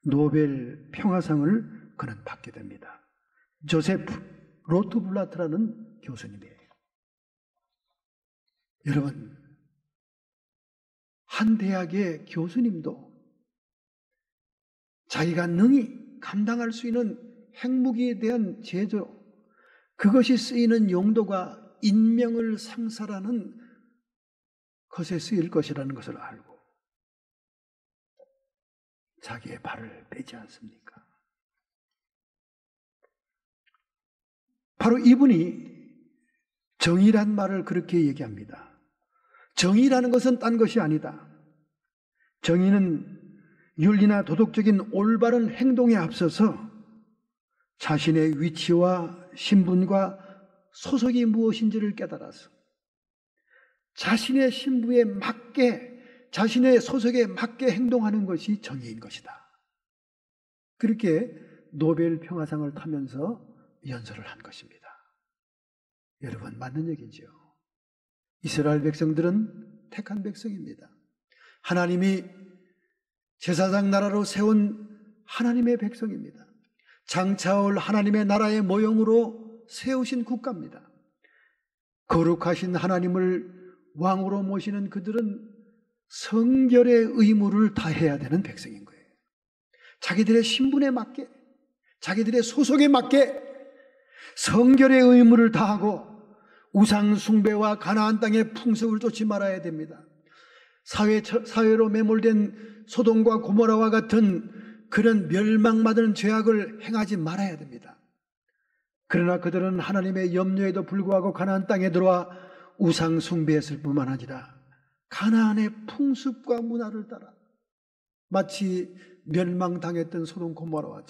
노벨 평화상을 그는 받게 됩니다. 조세프 로트블라트라는 교수님이에요. 여러분, 한 대학의 교수님도 자기가 능히 감당할 수 있는 핵무기에 대한 제조, 그것이 쓰이는 용도가 인명을 상살하는 것에 쓰일 것이라는 것을 알고 자기의 발을 빼지 않습니까? 바로 이분이 정의란 말을 그렇게 얘기합니다. 정의라는 것은 딴 것이 아니다. 정의는 윤리나 도덕적인 올바른 행동에 앞서서 자신의 위치와 신분과 소속이 무엇인지를 깨달아서 자신의 신분에 맞게, 자신의 소속에 맞게 행동하는 것이 정의인 것이다. 그렇게 노벨 평화상을 타면서 연설을 한 것입니다. 여러분, 맞는 얘기죠. 이스라엘 백성들은 택한 백성입니다. 하나님이 제사장 나라로 세운 하나님의 백성입니다. 장차올 하나님의 나라의 모형으로 세우신 국가입니다. 거룩하신 하나님을 왕으로 모시는 그들은 성결의 의무를 다해야 되는 백성인 거예요. 자기들의 신분에 맞게, 자기들의 소속에 맞게 성결의 의무를 다하고 우상 숭배와 가나안 땅의 풍습을 쫓지 말아야 됩니다. 사회로 매몰된 소돔과 고모라와 같은 그런 멸망받은 죄악을 행하지 말아야 됩니다. 그러나 그들은 하나님의 염려에도 불구하고 가나안 땅에 들어와 우상 숭배했을 뿐만 아니라 가나안의 풍습과 문화를 따라 마치 멸망당했던 소돔 고모라와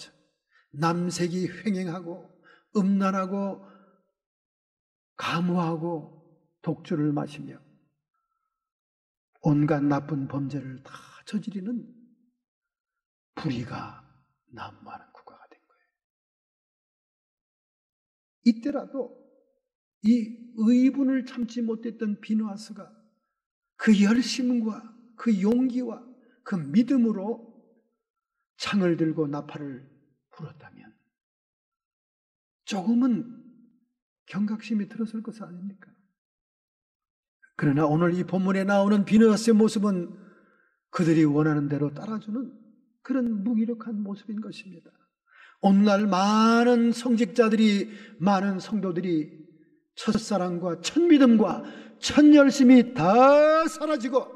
남색이 횡행하고 음란하고 가무하고 독주를 마시며 온갖 나쁜 범죄를 다 저지르는 불의가 난무하는 국가가 된 거예요. 이때라도 이 의분을 참지 못했던 비누아스가 그 열심과 그 용기와 그 믿음으로 창을 들고 나팔을 불었다면 조금은 경각심이 들었을 것 아닙니까? 그러나 오늘 이 본문에 나오는 비누아스의 모습은 그들이 원하는 대로 따라주는 그런 무기력한 모습인 것입니다. 오늘날 많은 성직자들이, 많은 성도들이 첫사랑과 첫믿음과 첫열심이 다 사라지고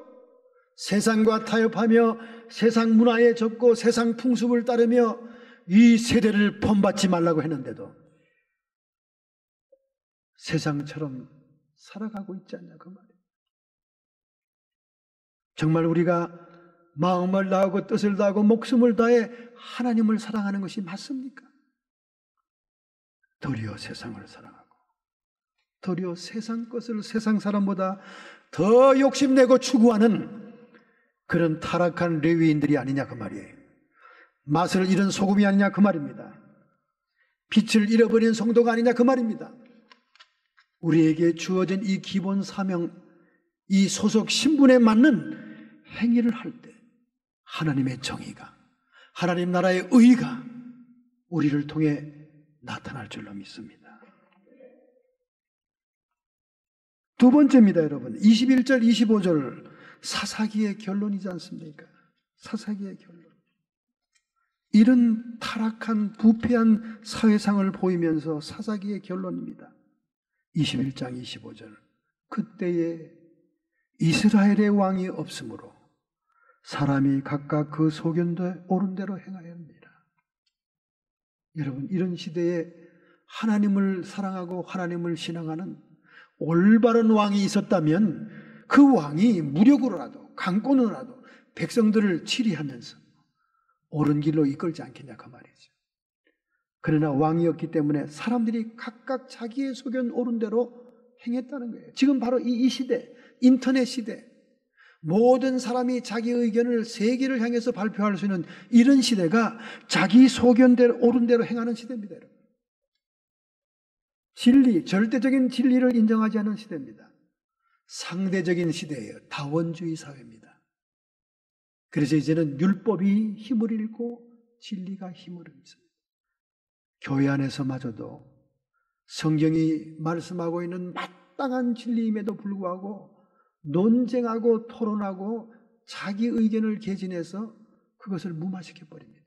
세상과 타협하며 세상 문화에 젖고 세상 풍습을 따르며 이 세대를 본받지 말라고 했는데도 세상처럼 살아가고 있지 않냐 그 말이에요. 정말 우리가 마음을 다하고 뜻을 다하고 목숨을 다해 하나님을 사랑하는 것이 맞습니까? 도리어 세상을 사랑하고 도리어 세상 것을 세상 사람보다 더 욕심내고 추구하는 그런 타락한 레위인들이 아니냐 그 말이에요. 맛을 잃은 소금이 아니냐 그 말입니다. 빛을 잃어버린 성도가 아니냐 그 말입니다. 우리에게 주어진 이 기본 사명, 이 소속 신분에 맞는 행위를 할 때 하나님의 정의가, 하나님 나라의 의가 우리를 통해 나타날 줄로 믿습니다. 두 번째입니다, 여러분. 21절, 25절 사사기의 결론이지 않습니까? 사사기의 결론. 이런 타락한 부패한 사회상을 보이면서 사사기의 결론입니다. 21장 25절. 그때에 이스라엘의 왕이 없으므로 사람이 각각 그 소견대 옳은 대로 행하여야 합니다. 여러분, 이런 시대에 하나님을 사랑하고 하나님을 신앙하는 올바른 왕이 있었다면 그 왕이 무력으로라도 강권으로라도 백성들을 치리하면서 옳은 길로 이끌지 않겠냐 그 말이죠. 그러나 왕이었기 때문에 사람들이 각각 자기의 소견 옳은 대로 행했다는 거예요. 지금 바로 이 시대, 인터넷 시대, 모든 사람이 자기 의견을 세계를 향해서 발표할 수 있는 이런 시대가 자기 소견대로 옳은 대로 행하는 시대입니다. 여러분. 진리, 절대적인 진리를 인정하지 않는 시대입니다. 상대적인 시대예요. 다원주의 사회입니다. 그래서 이제는 율법이 힘을 잃고 진리가 힘을 잃습니다. 교회 안에서마저도 성경이 말씀하고 있는 마땅한 진리임에도 불구하고 논쟁하고 토론하고 자기 의견을 개진해서 그것을 무마시켜 버립니다.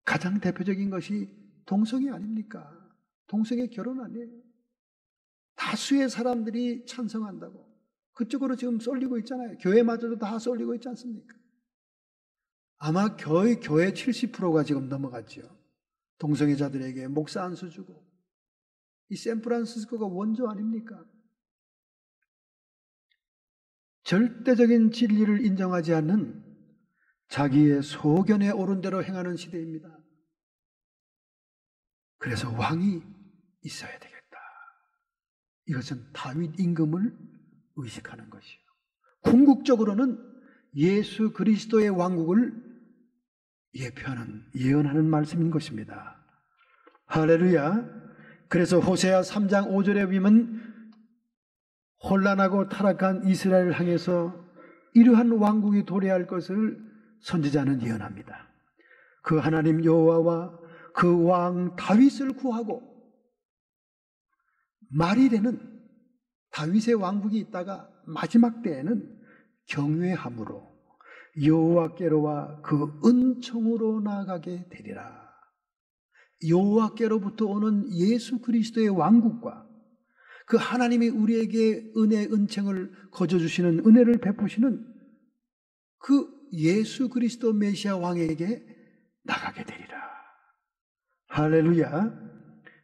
가장 대표적인 것이 동성애 아닙니까? 동성애 결혼 아니에요. 다수의 사람들이 찬성한다고 그쪽으로 지금 쏠리고 있잖아요. 교회마저도 다 쏠리고 있지 않습니까? 아마 거의 교회 70%가 지금 넘어갔죠. 동성애자들에게 목사 안수 주고. 이 샌프란시스코가 원조 아닙니까? 절대적인 진리를 인정하지 않는 자기의 소견에 옳은 대로 행하는 시대입니다. 그래서 왕이 있어야 되겠다. 이것은 다윗 임금을 의식하는 것이요. 궁극적으로는 예수 그리스도의 왕국을 예언하는 말씀인 것입니다. 할렐루야. 그래서 호세아 3장 5절에 보면 혼란하고 타락한 이스라엘을 향해서 이러한 왕국이 도래할 것을 선지자는 예언합니다. 그 하나님 여호와와 그 왕 다윗을 구하고 말이 되는 다윗의 왕국이 있다가 마지막 때에는 경외함으로 여호와께로와 그 은총으로 나아가게 되리라. 여호와께로부터 오는 예수 그리스도의 왕국과 그 하나님이 우리에게 은혜, 은총을 거저주시는 은혜를 베푸시는 그 예수 그리스도 메시아 왕에게 나가게 되리라. 할렐루야.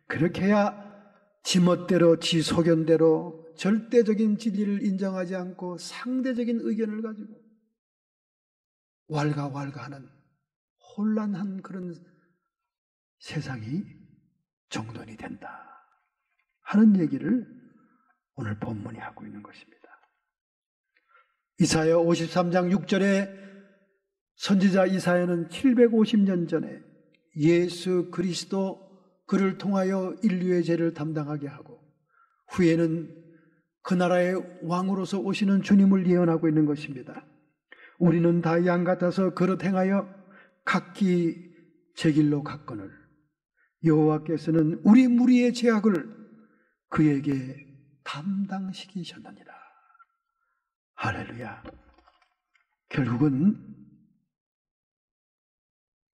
그렇게 해야 지멋대로 지 소견대로 절대적인 진리를 인정하지 않고 상대적인 의견을 가지고 왈가왈가하는 혼란한 그런 세상이 정돈이 된다 하는 얘기를 오늘 본문이 하고 있는 것입니다. 이사야 53장 6절에 선지자 이사야는 750년 전에 예수 그리스도 그를 통하여 인류의 죄를 담당하게 하고 후에는 그 나라의 왕으로서 오시는 주님을 예언하고 있는 것입니다. 우리는 다 양 같아서 그릇 행하여 각기 제 길로 갔거늘 여호와께서는 우리 무리의 죄악을 그에게 담당시키셨느니라. 할렐루야. 결국은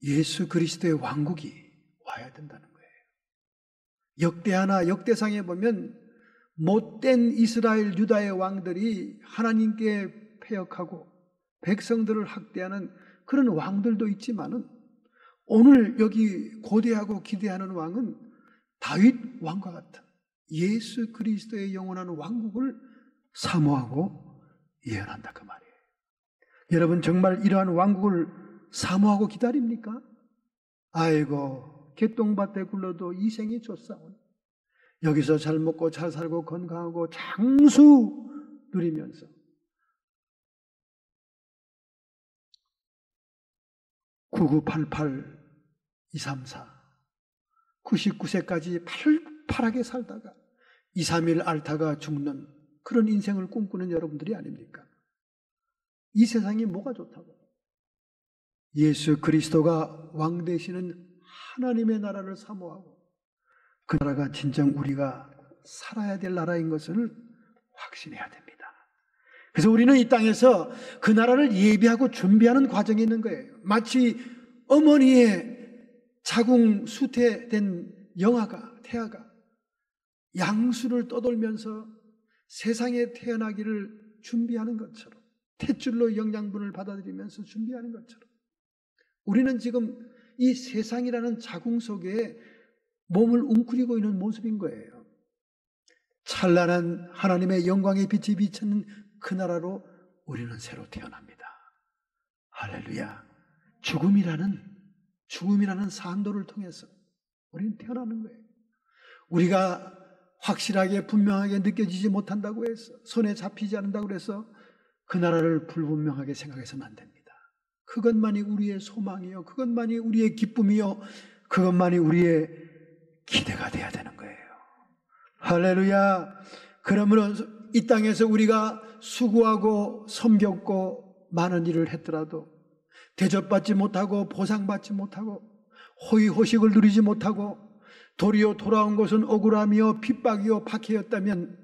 예수 그리스도의 왕국이 와야 된다는 거예요. 역대하나 역대상에 보면 못된 이스라엘 유다의 왕들이 하나님께 패역하고 백성들을 학대하는 그런 왕들도 있지만은 오늘 여기 고대하고 기대하는 왕은 다윗 왕과 같은 예수 그리스도의 영원한 왕국을 사모하고 예언한다 그 말이에요. 여러분 정말 이러한 왕국을 사모하고 기다립니까? 아이고 개똥밭에 굴러도 이생이 좋사오니 여기서 잘 먹고 잘 살고 건강하고 장수 누리면서 9988, 234, 99세까지 팔팔하게 살다가 2, 3일 앓다가 죽는 그런 인생을 꿈꾸는 여러분들이 아닙니까? 이 세상이 뭐가 좋다고? 예수 그리스도가 왕 되시는 하나님의 나라를 사모하고 그 나라가 진정 우리가 살아야 될 나라인 것을 확신해야 됩니다. 그래서 우리는 이 땅에서 그 나라를 예비하고 준비하는 과정이 있는 거예요. 마치 어머니의 자궁 수태된 태아가 양수를 떠돌면서 세상에 태어나기를 준비하는 것처럼 탯줄로 영양분을 받아들이면서 준비하는 것처럼 우리는 지금 이 세상이라는 자궁 속에 몸을 웅크리고 있는 모습인 거예요. 찬란한 하나님의 영광의 빛이 비치는 그 나라로 우리는 새로 태어납니다. 할렐루야. 죽음이라는 산도를 통해서 우리는 태어나는 거예요. 우리가 확실하게 분명하게 느껴지지 못한다고 해서 손에 잡히지 않는다고 해서 그 나라를 불분명하게 생각해서는 안 됩니다. 그것만이 우리의 소망이요, 그것만이 우리의 기쁨이요, 그것만이 우리의 기대가 돼야 되는 거예요. 할렐루야. 그러므로 이 땅에서 우리가 수고하고 섬겼고 많은 일을 했더라도 대접받지 못하고 보상받지 못하고 호의호식을 누리지 못하고 도리어 돌아온 것은 억울함이요 핍박이요 박해였다면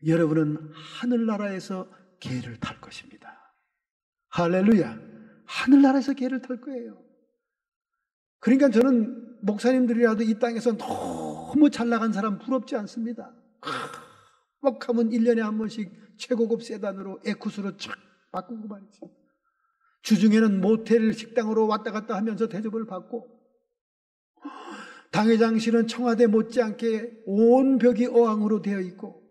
여러분은 하늘나라에서 개를 탈 것입니다. 할렐루야. 하늘나라에서 개를 탈 거예요. 그러니까 저는 목사님들이라도 이 땅에서 너무 잘 나간 사람 부럽지 않습니다. 뻑하면 1년에 한 번씩 최고급 세단으로 에쿠스로 착 바꾸고 말이죠. 주중에는 모텔 식당으로 왔다 갔다 하면서 대접을 받고, 당회장실은 청와대 못지않게 온 벽이 어항으로 되어 있고,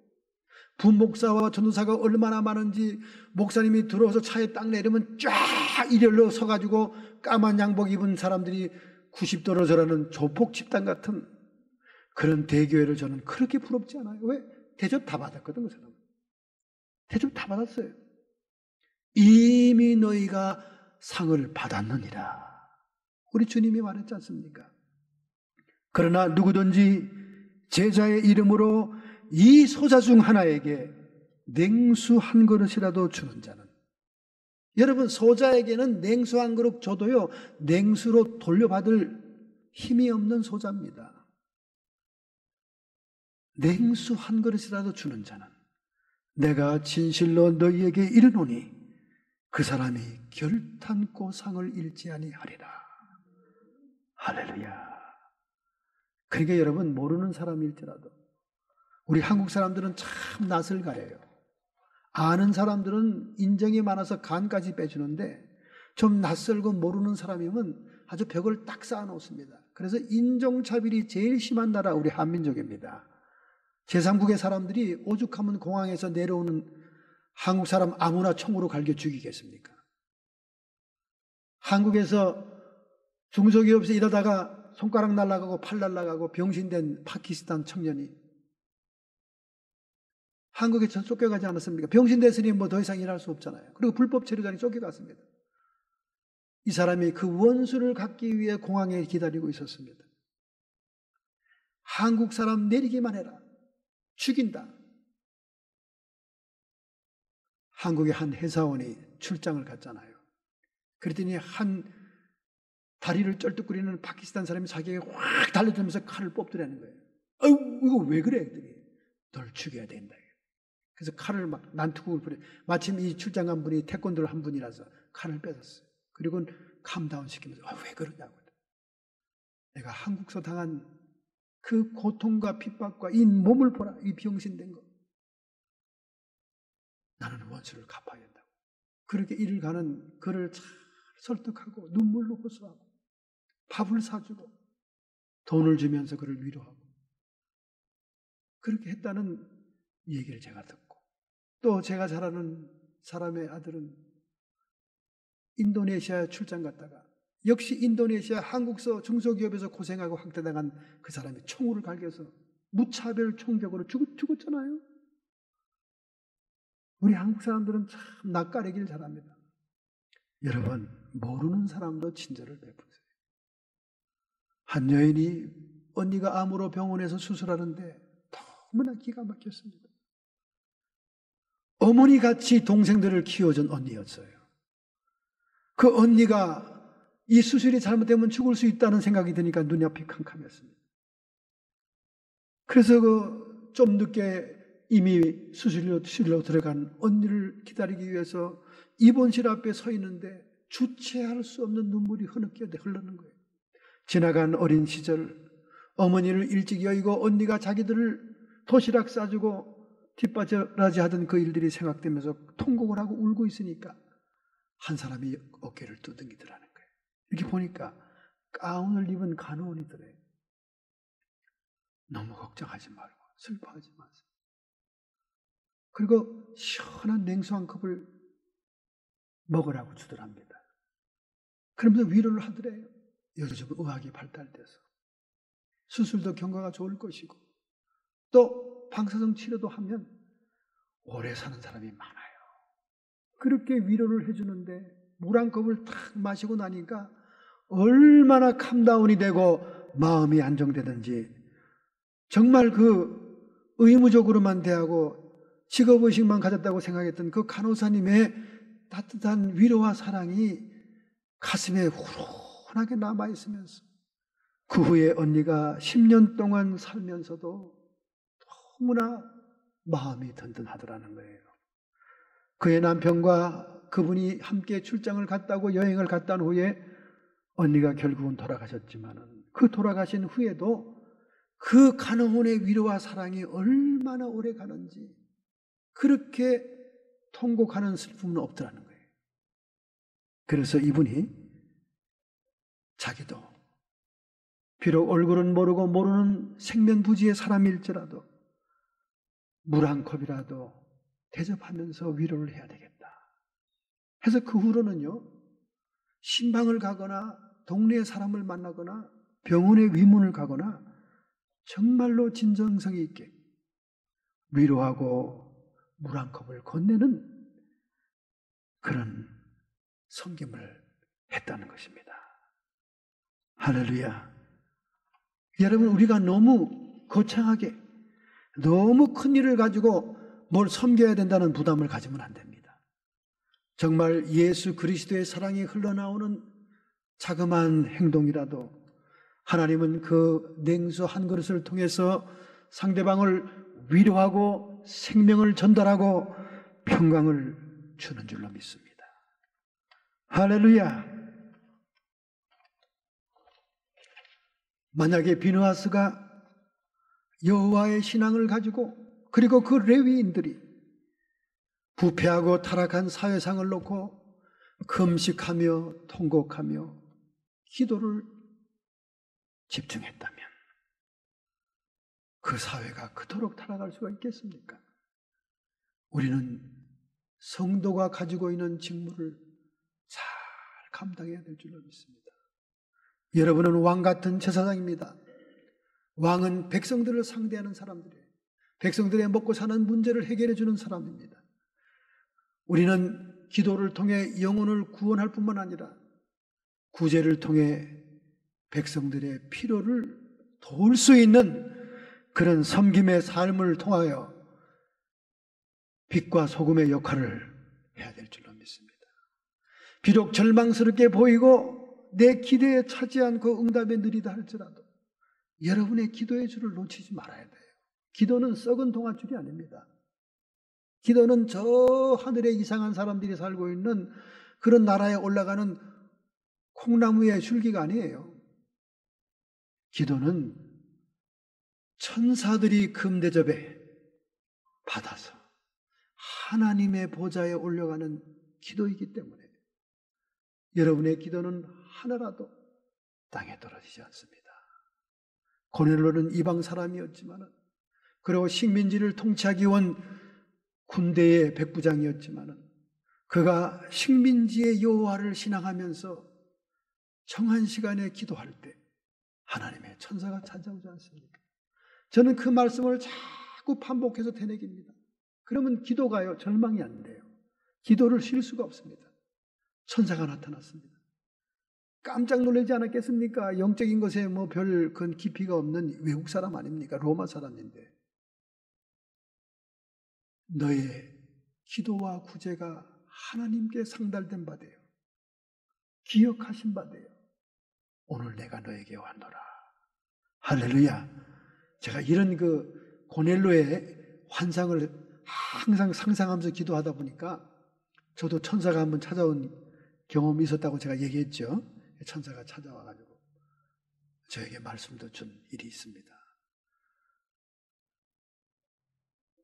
부목사와 전도사가 얼마나 많은지 목사님이 들어와서 차에 딱 내리면 쫙 일렬로 서가지고 까만 양복 입은 사람들이 90도로 절하는 조폭 집단 같은 그런 대교회를 저는 그렇게 부럽지 않아요. 왜? 대접 다 받았거든, 그 사람은. 대접 다 받았어요. 이미 너희가 상을 받았느니라. 우리 주님이 말했지 않습니까? 그러나 누구든지 제자의 이름으로 이 소자 중 하나에게 냉수 한 그릇이라도 주는 자는, 여러분, 소자에게는 냉수 한 그릇 줘도요, 냉수로 돌려받을 힘이 없는 소자입니다. 냉수 한 그릇이라도 주는 자는 내가 진실로 너희에게 이르노니 그 사람이 결탄코 상을 잃지 아니하리라. 할렐루야. 그러니까 여러분, 모르는 사람일지라도, 우리 한국 사람들은 참 낯을 가려요. 아는 사람들은 인정이 많아서 간까지 빼주는데, 좀 낯설고 모르는 사람이면 아주 벽을 딱 쌓아놓습니다. 그래서 인종차별이 제일 심한 나라 우리 한민족입니다. 제3국의 사람들이 오죽하면 공항에서 내려오는 한국 사람 아무나 총으로 갈겨 죽이겠습니까? 한국에서 중소기업에서 일하다가 손가락 날아가고 팔 날아가고 병신된 파키스탄 청년이 한국에서 쫓겨가지 않았습니까? 병신됐으니 뭐 더 이상 일할 수 없잖아요. 그리고 불법 체류자니 쫓겨갔습니다. 이 사람이 그 원수를 갖기 위해 공항에 기다리고 있었습니다. 한국 사람 내리기만 해라. 죽인다. 한국의 한 회사원이 출장을 갔잖아요. 그랬더니 한 다리를 쩔뚝거리는 파키스탄 사람이 자기에게 확 달려들면서 칼을 뽑더라는 거예요. 이거 왜 그래? 했더니 널 죽여야 된다. 그래서 칼을 막 난투극을 부려. 마침 이 출장 간 분이 태권도를 한 분이라서 칼을 뺏었어요. 그리고 캄다운 시키면서 왜 그러냐고. 내가 한국서 당한 그 고통과 핍박과 이 몸을 보라. 이 병신된 거. 나는 원수를 갚아야 된다고. 그렇게 일을 가는 그를 잘 설득하고 눈물로 호소하고 밥을 사주고 돈을 주면서 그를 위로하고 그렇게 했다는 얘기를 제가 듣고, 또 제가 잘 아는 사람의 아들은 인도네시아에 출장 갔다가 역시 인도네시아 한국서 중소기업에서 고생하고 학대당한 그 사람이 총을 갈겨서 무차별 총격으로 죽었잖아요. 우리 한국 사람들은 참 낯가리기를 잘합니다. 여러분, 모르는 사람도 친절을 베푸세요. 한 여인이 언니가 암으로 병원에서 수술하는데 너무나 기가 막혔습니다. 어머니같이 동생들을 키워준 언니였어요. 그 언니가 이 수술이 잘못되면 죽을 수 있다는 생각이 드니까 눈이 앞이 캄캄했습니다. 그래서 좀 늦게 이미 수술로 들어간 언니를 기다리기 위해서 입원실 앞에 서 있는데 주체할 수 없는 눈물이 흐느껴 흐르는 거예요. 지나간 어린 시절, 어머니를 일찍 여의고 언니가 자기들을 도시락 싸주고 뒷바라지 하던 그 일들이 생각되면서 통곡을 하고 울고 있으니까 한 사람이 어깨를 두둥이더라는 거예요. 이렇게 보니까 가운을 입은 간호원이더래요. 너무 걱정하지 말고 슬퍼하지 마세요. 그리고 시원한 냉수 한 컵을 먹으라고 주더랍니다. 그러면서 위로를 하더래요. 요즘 의학이 발달돼서 수술도 경과가 좋을 것이고 또 방사성 치료도 하면 오래 사는 사람이 많아요. 그렇게 위로를 해주는데 물 한 컵을 탁 마시고 나니까 얼마나 캄다운이 되고 마음이 안정되든지, 정말 그 의무적으로만 대하고 직업의식만 가졌다고 생각했던 그 간호사님의 따뜻한 위로와 사랑이 가슴에 후련하게 남아있으면서 그 후에 언니가 10년 동안 살면서도 너무나 마음이 든든하더라는 거예요. 그의 남편과 그분이 함께 출장을 갔다고 여행을 갔다 온 후에 언니가 결국은 돌아가셨지만 그 돌아가신 후에도 그 간호원의 위로와 사랑이 얼마나 오래 가는지, 그렇게 통곡하는 슬픔은 없더라는 거예요. 그래서 이분이 자기도 비록 얼굴은 모르고 모르는 생면부지의 사람일지라도 물 한 컵이라도 대접하면서 위로를 해야 되겠다 해서 그 후로는요, 신방을 가거나 동네의 사람을 만나거나 병원의 위문을 가거나 정말로 진정성이 있게 위로하고 물 한 컵을 건네는 그런 섬김을 했다는 것입니다. 할렐루야. 여러분, 우리가 너무 거창하게 너무 큰 일을 가지고 뭘 섬겨야 된다는 부담을 가지면 안 됩니다. 정말 예수 그리스도의 사랑이 흘러나오는 자그마한 행동이라도 하나님은 그 냉수 한 그릇을 통해서 상대방을 위로하고 생명을 전달하고 평강을 주는 줄로 믿습니다. 할렐루야. 만약에 비느하스가 여호와의 신앙을 가지고 그리고 그 레위인들이 부패하고 타락한 사회상을 놓고 금식하며 통곡하며 기도를 집중했다면 그 사회가 그토록 타락할 수가 있겠습니까? 우리는 성도가 가지고 있는 직무를 잘 감당해야 될 줄로 믿습니다. 여러분은 왕 같은 제사장입니다. 왕은 백성들을 상대하는 사람들이에요. 백성들의 먹고 사는 문제를 해결해 주는 사람입니다. 우리는 기도를 통해 영혼을 구원할 뿐만 아니라 구제를 통해 백성들의 필요를 도울 수 있는 그런 섬김의 삶을 통하여 빛과 소금의 역할을 해야 될 줄로 믿습니다. 비록 절망스럽게 보이고 내 기대에 차지 않고 응답에 느리다 할지라도 여러분의 기도의 줄을 놓치지 말아야 돼요. 기도는 썩은 동아줄이 아닙니다. 기도는 저 하늘에 이상한 사람들이 살고 있는 그런 나라에 올라가는 콩나무의 줄기가 아니에요. 기도는 천사들이 금대접에 받아서 하나님의 보좌에 올려가는 기도이기 때문에 여러분의 기도는 하나라도 땅에 떨어지지 않습니다. 고넬료는 이방 사람이었지만 그리고 식민지를 통치하기 원 군대의 백부장이었지만 그가 식민지의 여호와를 신앙하면서 정한 시간에 기도할 때 하나님의 천사가 찾아오지 않습니까? 저는 그 말씀을 자꾸 반복해서 되뇌깁니다. 그러면 기도가요, 절망이 안 돼요. 기도를 쉴 수가 없습니다. 천사가 나타났습니다. 깜짝 놀라지 않았겠습니까? 영적인 것에 뭐 별 큰 깊이가 없는 외국 사람 아닙니까? 로마 사람인데. 너의 기도와 구제가 하나님께 상달된 바되요 기억하신 바되요 오늘 내가 너에게 왔노라. 할렐루야. 제가 이런 그 고넬료의 환상을 항상 상상하면서 기도하다 보니까 저도 천사가 한번 찾아온 경험이 있었다고 제가 얘기했죠. 천사가 찾아와가지고 저에게 말씀도 준 일이 있습니다.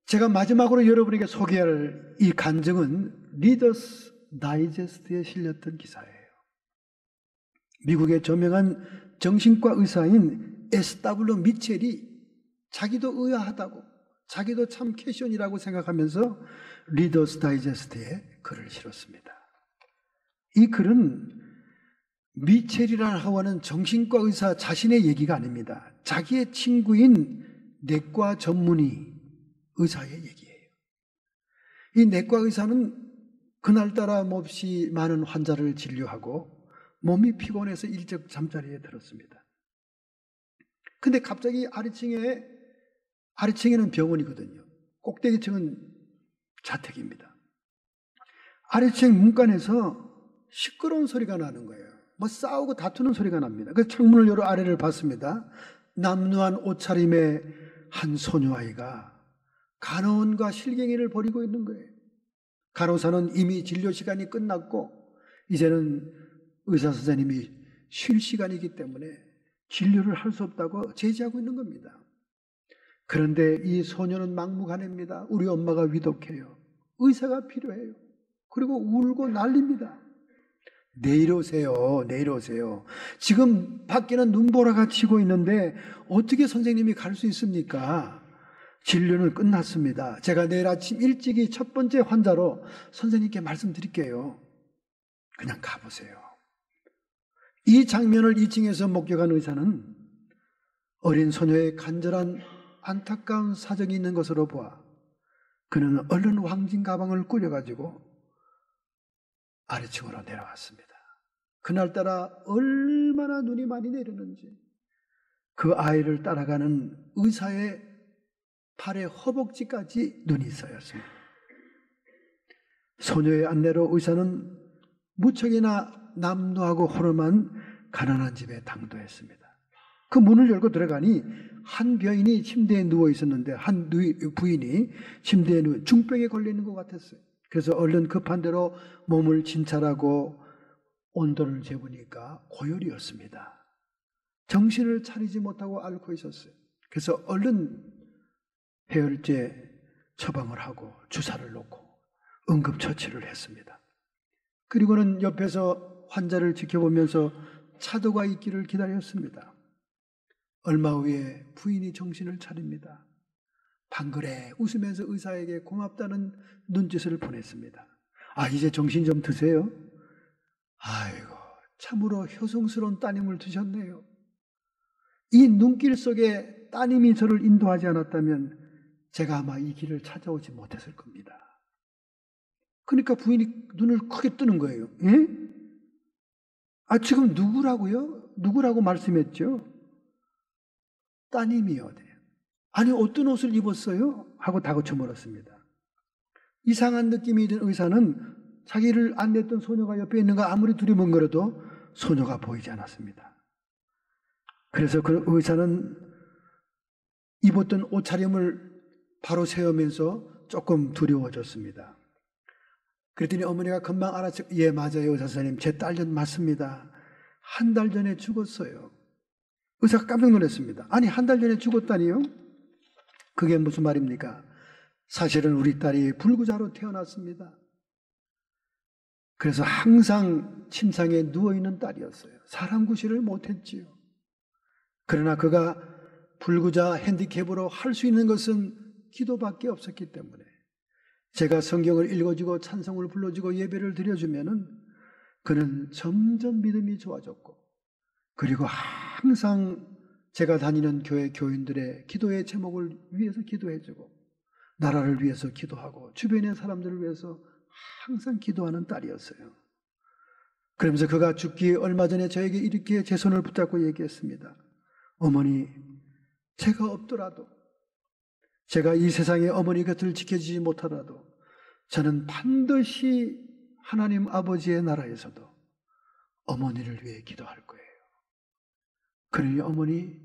제가 마지막으로 여러분에게 소개할 이 간증은 리더스 다이제스트에 실렸던 기사예요. 미국의 저명한 정신과 의사인 S.W. 미첼이 자기도 의아하다고, 자기도 참 캐션이라고 생각하면서 리더스 다이제스트에 글을 실었습니다. 이 글은 미첼이라고 하는 정신과 의사 자신의 얘기가 아닙니다. 자기의 친구인 내과 전문의 의사의 얘기예요. 이 내과 의사는 그날따라 몹시 많은 환자를 진료하고 몸이 피곤해서 일찍 잠자리에 들었습니다. 근데 갑자기 아래층에는 병원이거든요. 꼭대기층은 자택입니다. 아래층 문간에서 시끄러운 소리가 나는 거예요. 뭐 싸우고 다투는 소리가 납니다. 그래서 창문을 열어 아래를 봤습니다. 남루한 옷차림의 한 소녀아이가 간호원과 실갱이를 벌이고 있는 거예요. 간호사는 이미 진료 시간이 끝났고 이제는 의사 선생님이 쉴 시간이기 때문에 진료를 할 수 없다고 제지하고 있는 겁니다. 그런데 이 소녀는 막무가내입니다. 우리 엄마가 위독해요. 의사가 필요해요. 그리고 울고 난립니다. 내일 오세요. 내일 오세요. 지금 밖에는 눈보라가 치고 있는데 어떻게 선생님이 갈 수 있습니까? 진료는 끝났습니다. 제가 내일 아침 일찍이 첫 번째 환자로 선생님께 말씀드릴게요. 그냥 가보세요. 이 장면을 2층에서 목격한 의사는 어린 소녀의 간절한 안타까운 사정이 있는 것으로 보아 그는 얼른 황진 가방을 꾸려가지고 아래층으로 내려왔습니다. 그날따라 얼마나 눈이 많이 내리는지 그 아이를 따라가는 의사의 팔의 허벅지까지 눈이 쌓였습니다. 소녀의 안내로 의사는 무척이나 남루하고 허름한 가난한 집에 당도했습니다. 그 문을 열고 들어가니 한 병인이 침대에 누워 있었는데 한 부인이 침대에 누워 중병에 걸리는 것 같았어요. 그래서 얼른 급한 대로 몸을 진찰하고 온도를 재보니까 고열이었습니다. 정신을 차리지 못하고 앓고 있었어요. 그래서 얼른 해열제 처방을 하고 주사를 놓고 응급처치를 했습니다. 그리고는 옆에서 환자를 지켜보면서 차도가 있기를 기다렸습니다. 얼마 후에 부인이 정신을 차립니다. 방글에 웃으면서 의사에게 고맙다는 눈짓을 보냈습니다. 아, 이제 정신 좀 드세요. 아이고, 참으로 효성스러운 따님을 두셨네요. 이 눈길 속에 따님이 저를 인도하지 않았다면 제가 아마 이 길을 찾아오지 못했을 겁니다. 그러니까 부인이 눈을 크게 뜨는 거예요. 예? 아, 지금 누구라고요? 누구라고 말씀했죠? 따님이요. 아니, 어떤 옷을 입었어요? 하고 다그쳐 물었습니다. 이상한 느낌이 든 의사는 자기를 안냈던 소녀가 옆에 있는가 아무리 두리번거려도 소녀가 보이지 않았습니다. 그래서 그 의사는 입었던 옷차림을 바로 세우면서 조금 두려워졌습니다. 그랬더니 어머니가 금방 알아채, 예, 맞아요, 의사 선생님. 제 딸년 맞습니다. 한 달 전에 죽었어요. 의사가 깜짝 놀랐습니다. 아니, 한 달 전에 죽었다니요? 그게 무슨 말입니까? 사실은 우리 딸이 불구자로 태어났습니다. 그래서 항상 침상에 누워있는 딸이었어요. 사람 구실을 못했지요. 그러나 그가 불구자 핸디캡으로 할 수 있는 것은 기도밖에 없었기 때문에 제가 성경을 읽어주고 찬송을 불러주고 예배를 드려주면은 그는 점점 믿음이 좋아졌고, 그리고 항상 제가 다니는 교회 교인들의 기도의 제목을 위해서 기도해주고 나라를 위해서 기도하고 주변의 사람들을 위해서 항상 기도하는 딸이었어요. 그러면서 그가 죽기 얼마 전에 저에게 이렇게 제 손을 붙잡고 얘기했습니다. 어머니, 제가 없더라도, 제가 이 세상에 어머니 곁을 지켜주지 못하더라도 저는 반드시 하나님 아버지의 나라에서도 어머니를 위해 기도할 거예요. 그러니 어머니,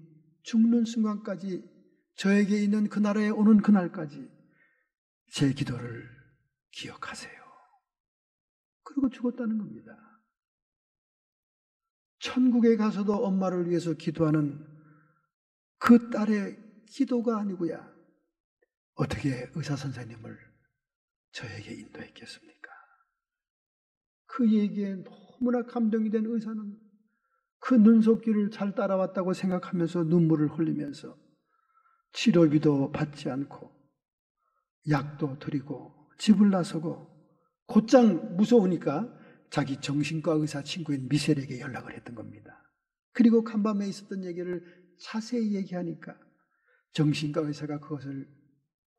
죽는 순간까지, 저에게 있는 그 나라에 오는 그날까지 제 기도를 기억하세요. 그리고 죽었다는 겁니다. 천국에 가서도 엄마를 위해서 기도하는 그 딸의 기도가 아니고야 어떻게 의사 선생님을 저에게 인도했겠습니까? 그 얘기에 너무나 감동이 된 의사는 그 눈속길을 잘 따라왔다고 생각하면서 눈물을 흘리면서 치료비도 받지 않고 약도 드리고 집을 나서고 곧장 무서우니까 자기 정신과 의사 친구인 미셸에게 연락을 했던 겁니다. 그리고 간밤에 있었던 얘기를 자세히 얘기하니까 정신과 의사가 그것을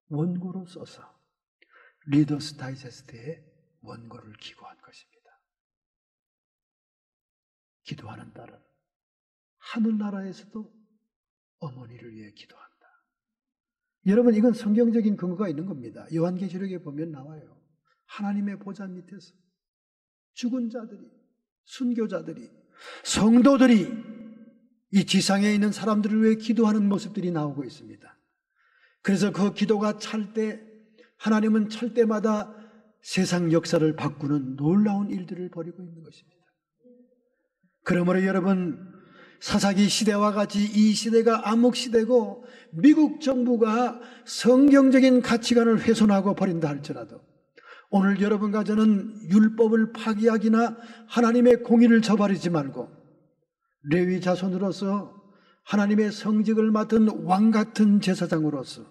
원고로 써서 리더스 다이제스트에 원고를 기고한 것입니다. 기도하는 딸은 하늘나라에서도 어머니를 위해 기도한다. 여러분, 이건 성경적인 근거가 있는 겁니다. 요한계시록에 보면 나와요. 하나님의 보좌 밑에서 죽은 자들이, 순교자들이, 성도들이 이 지상에 있는 사람들을 위해 기도하는 모습들이 나오고 있습니다. 그래서 그 기도가 찰 때 하나님은 찰 때마다 세상 역사를 바꾸는 놀라운 일들을 벌이고 있는 것입니다. 그러므로 여러분, 사사기 시대와 같이 이 시대가 암흑시대고 미국 정부가 성경적인 가치관을 훼손하고 버린다 할지라도 오늘 여러분과 저는 율법을 파기하기나 하나님의 공의를 저버리지 말고 레위 자손으로서 하나님의 성직을 맡은 왕같은 제사장으로서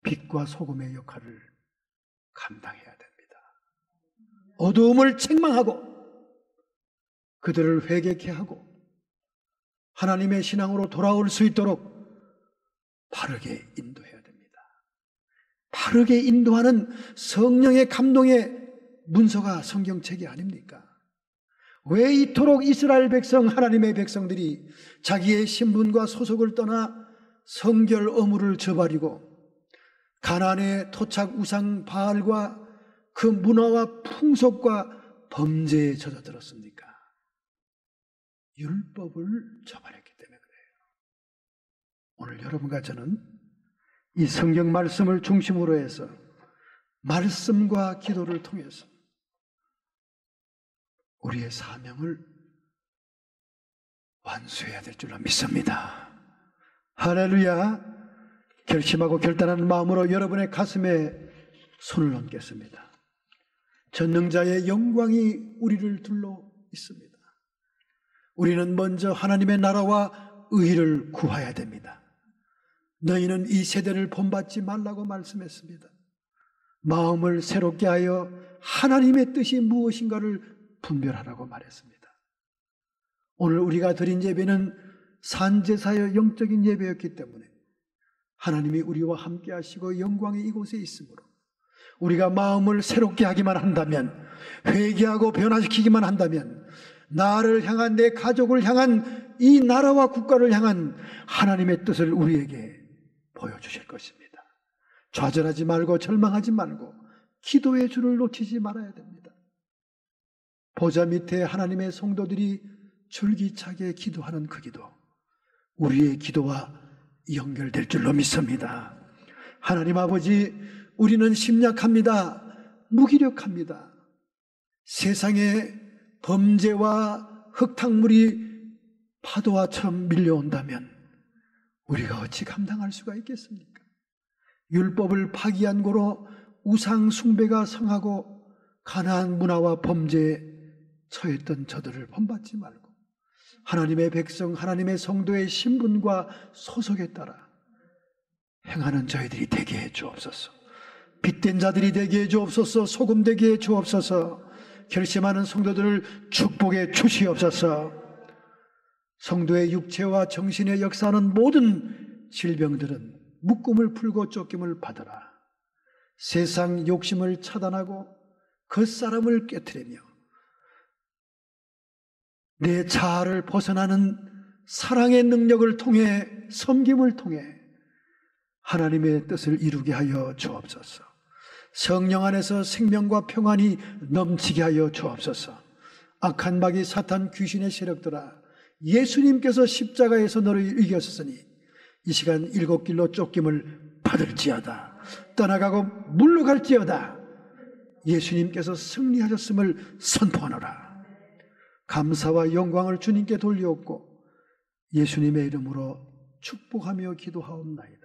빛과 소금의 역할을 감당해야 됩니다. 어두움을 책망하고 그들을 회개케 하고 하나님의 신앙으로 돌아올 수 있도록 바르게 인도해야 됩니다. 바르게 인도하는 성령의 감동의 문서가 성경책이 아닙니까? 왜 이토록 이스라엘 백성, 하나님의 백성들이 자기의 신분과 소속을 떠나 성결 어물을 저버리고 가나안의 토착 우상 바알과 그 문화와 풍속과 범죄에 젖어들었습니까? 율법을 저버렸기 때문에 그래요. 오늘 여러분과 저는 이 성경 말씀을 중심으로 해서 말씀과 기도를 통해서 우리의 사명을 완수해야 될 줄로 믿습니다. 할렐루야. 결심하고 결단하는 마음으로 여러분의 가슴에 손을 얹겠습니다. 전능자의 영광이 우리를 둘러 있습니다. 우리는 먼저 하나님의 나라와 의를 구해야 됩니다. 너희는 이 세대를 본받지 말라고 말씀했습니다. 마음을 새롭게 하여 하나님의 뜻이 무엇인가를 분별하라고 말했습니다. 오늘 우리가 드린 예배는 산제사의 영적인 예배였기 때문에 하나님이 우리와 함께 하시고 영광이 이곳에 있으므로 우리가 마음을 새롭게 하기만 한다면, 회개하고 변화시키기만 한다면 나를 향한, 내 가족을 향한, 이 나라와 국가를 향한 하나님의 뜻을 우리에게 보여주실 것입니다. 좌절하지 말고 절망하지 말고 기도의 줄을 놓치지 말아야 됩니다. 보좌 밑에 하나님의 성도들이 줄기차게 기도하는 그 기도, 우리의 기도와 연결될 줄로 믿습니다. 하나님 아버지, 우리는 심약합니다. 무기력합니다. 세상에 범죄와 흙탕물이 파도와처럼 밀려온다면 우리가 어찌 감당할 수가 있겠습니까? 율법을 파기한 고로 우상 숭배가 성하고 가나안 문화와 범죄에 처했던 저들을 본받지 말고 하나님의 백성, 하나님의 성도의 신분과 소속에 따라 행하는 저희들이 되게 해 주옵소서. 빛된 자들이 되게 해 주옵소서. 소금 되게 해 주옵소서. 결심하는 성도들을 축복해 주시옵소서. 성도의 육체와 정신의 역사하는 모든 질병들은 묶음을 풀고 쫓김을 받으라. 세상 욕심을 차단하고 겉사람을 깨트리며 내 자아를 벗어나는 사랑의 능력을 통해, 섬김을 통해 하나님의 뜻을 이루게 하여 주옵소서. 성령 안에서 생명과 평안이 넘치게 하여 주옵소서. 악한 마귀 사탄 귀신의 세력들아, 예수님께서 십자가에서 너를 이겼으니 이 시간 일곱 길로 쫓김을 받을지어다. 떠나가고 물러갈지어다. 예수님께서 승리하셨음을 선포하노라. 감사와 영광을 주님께 돌려옵고 예수님의 이름으로 축복하며 기도하옵나이다.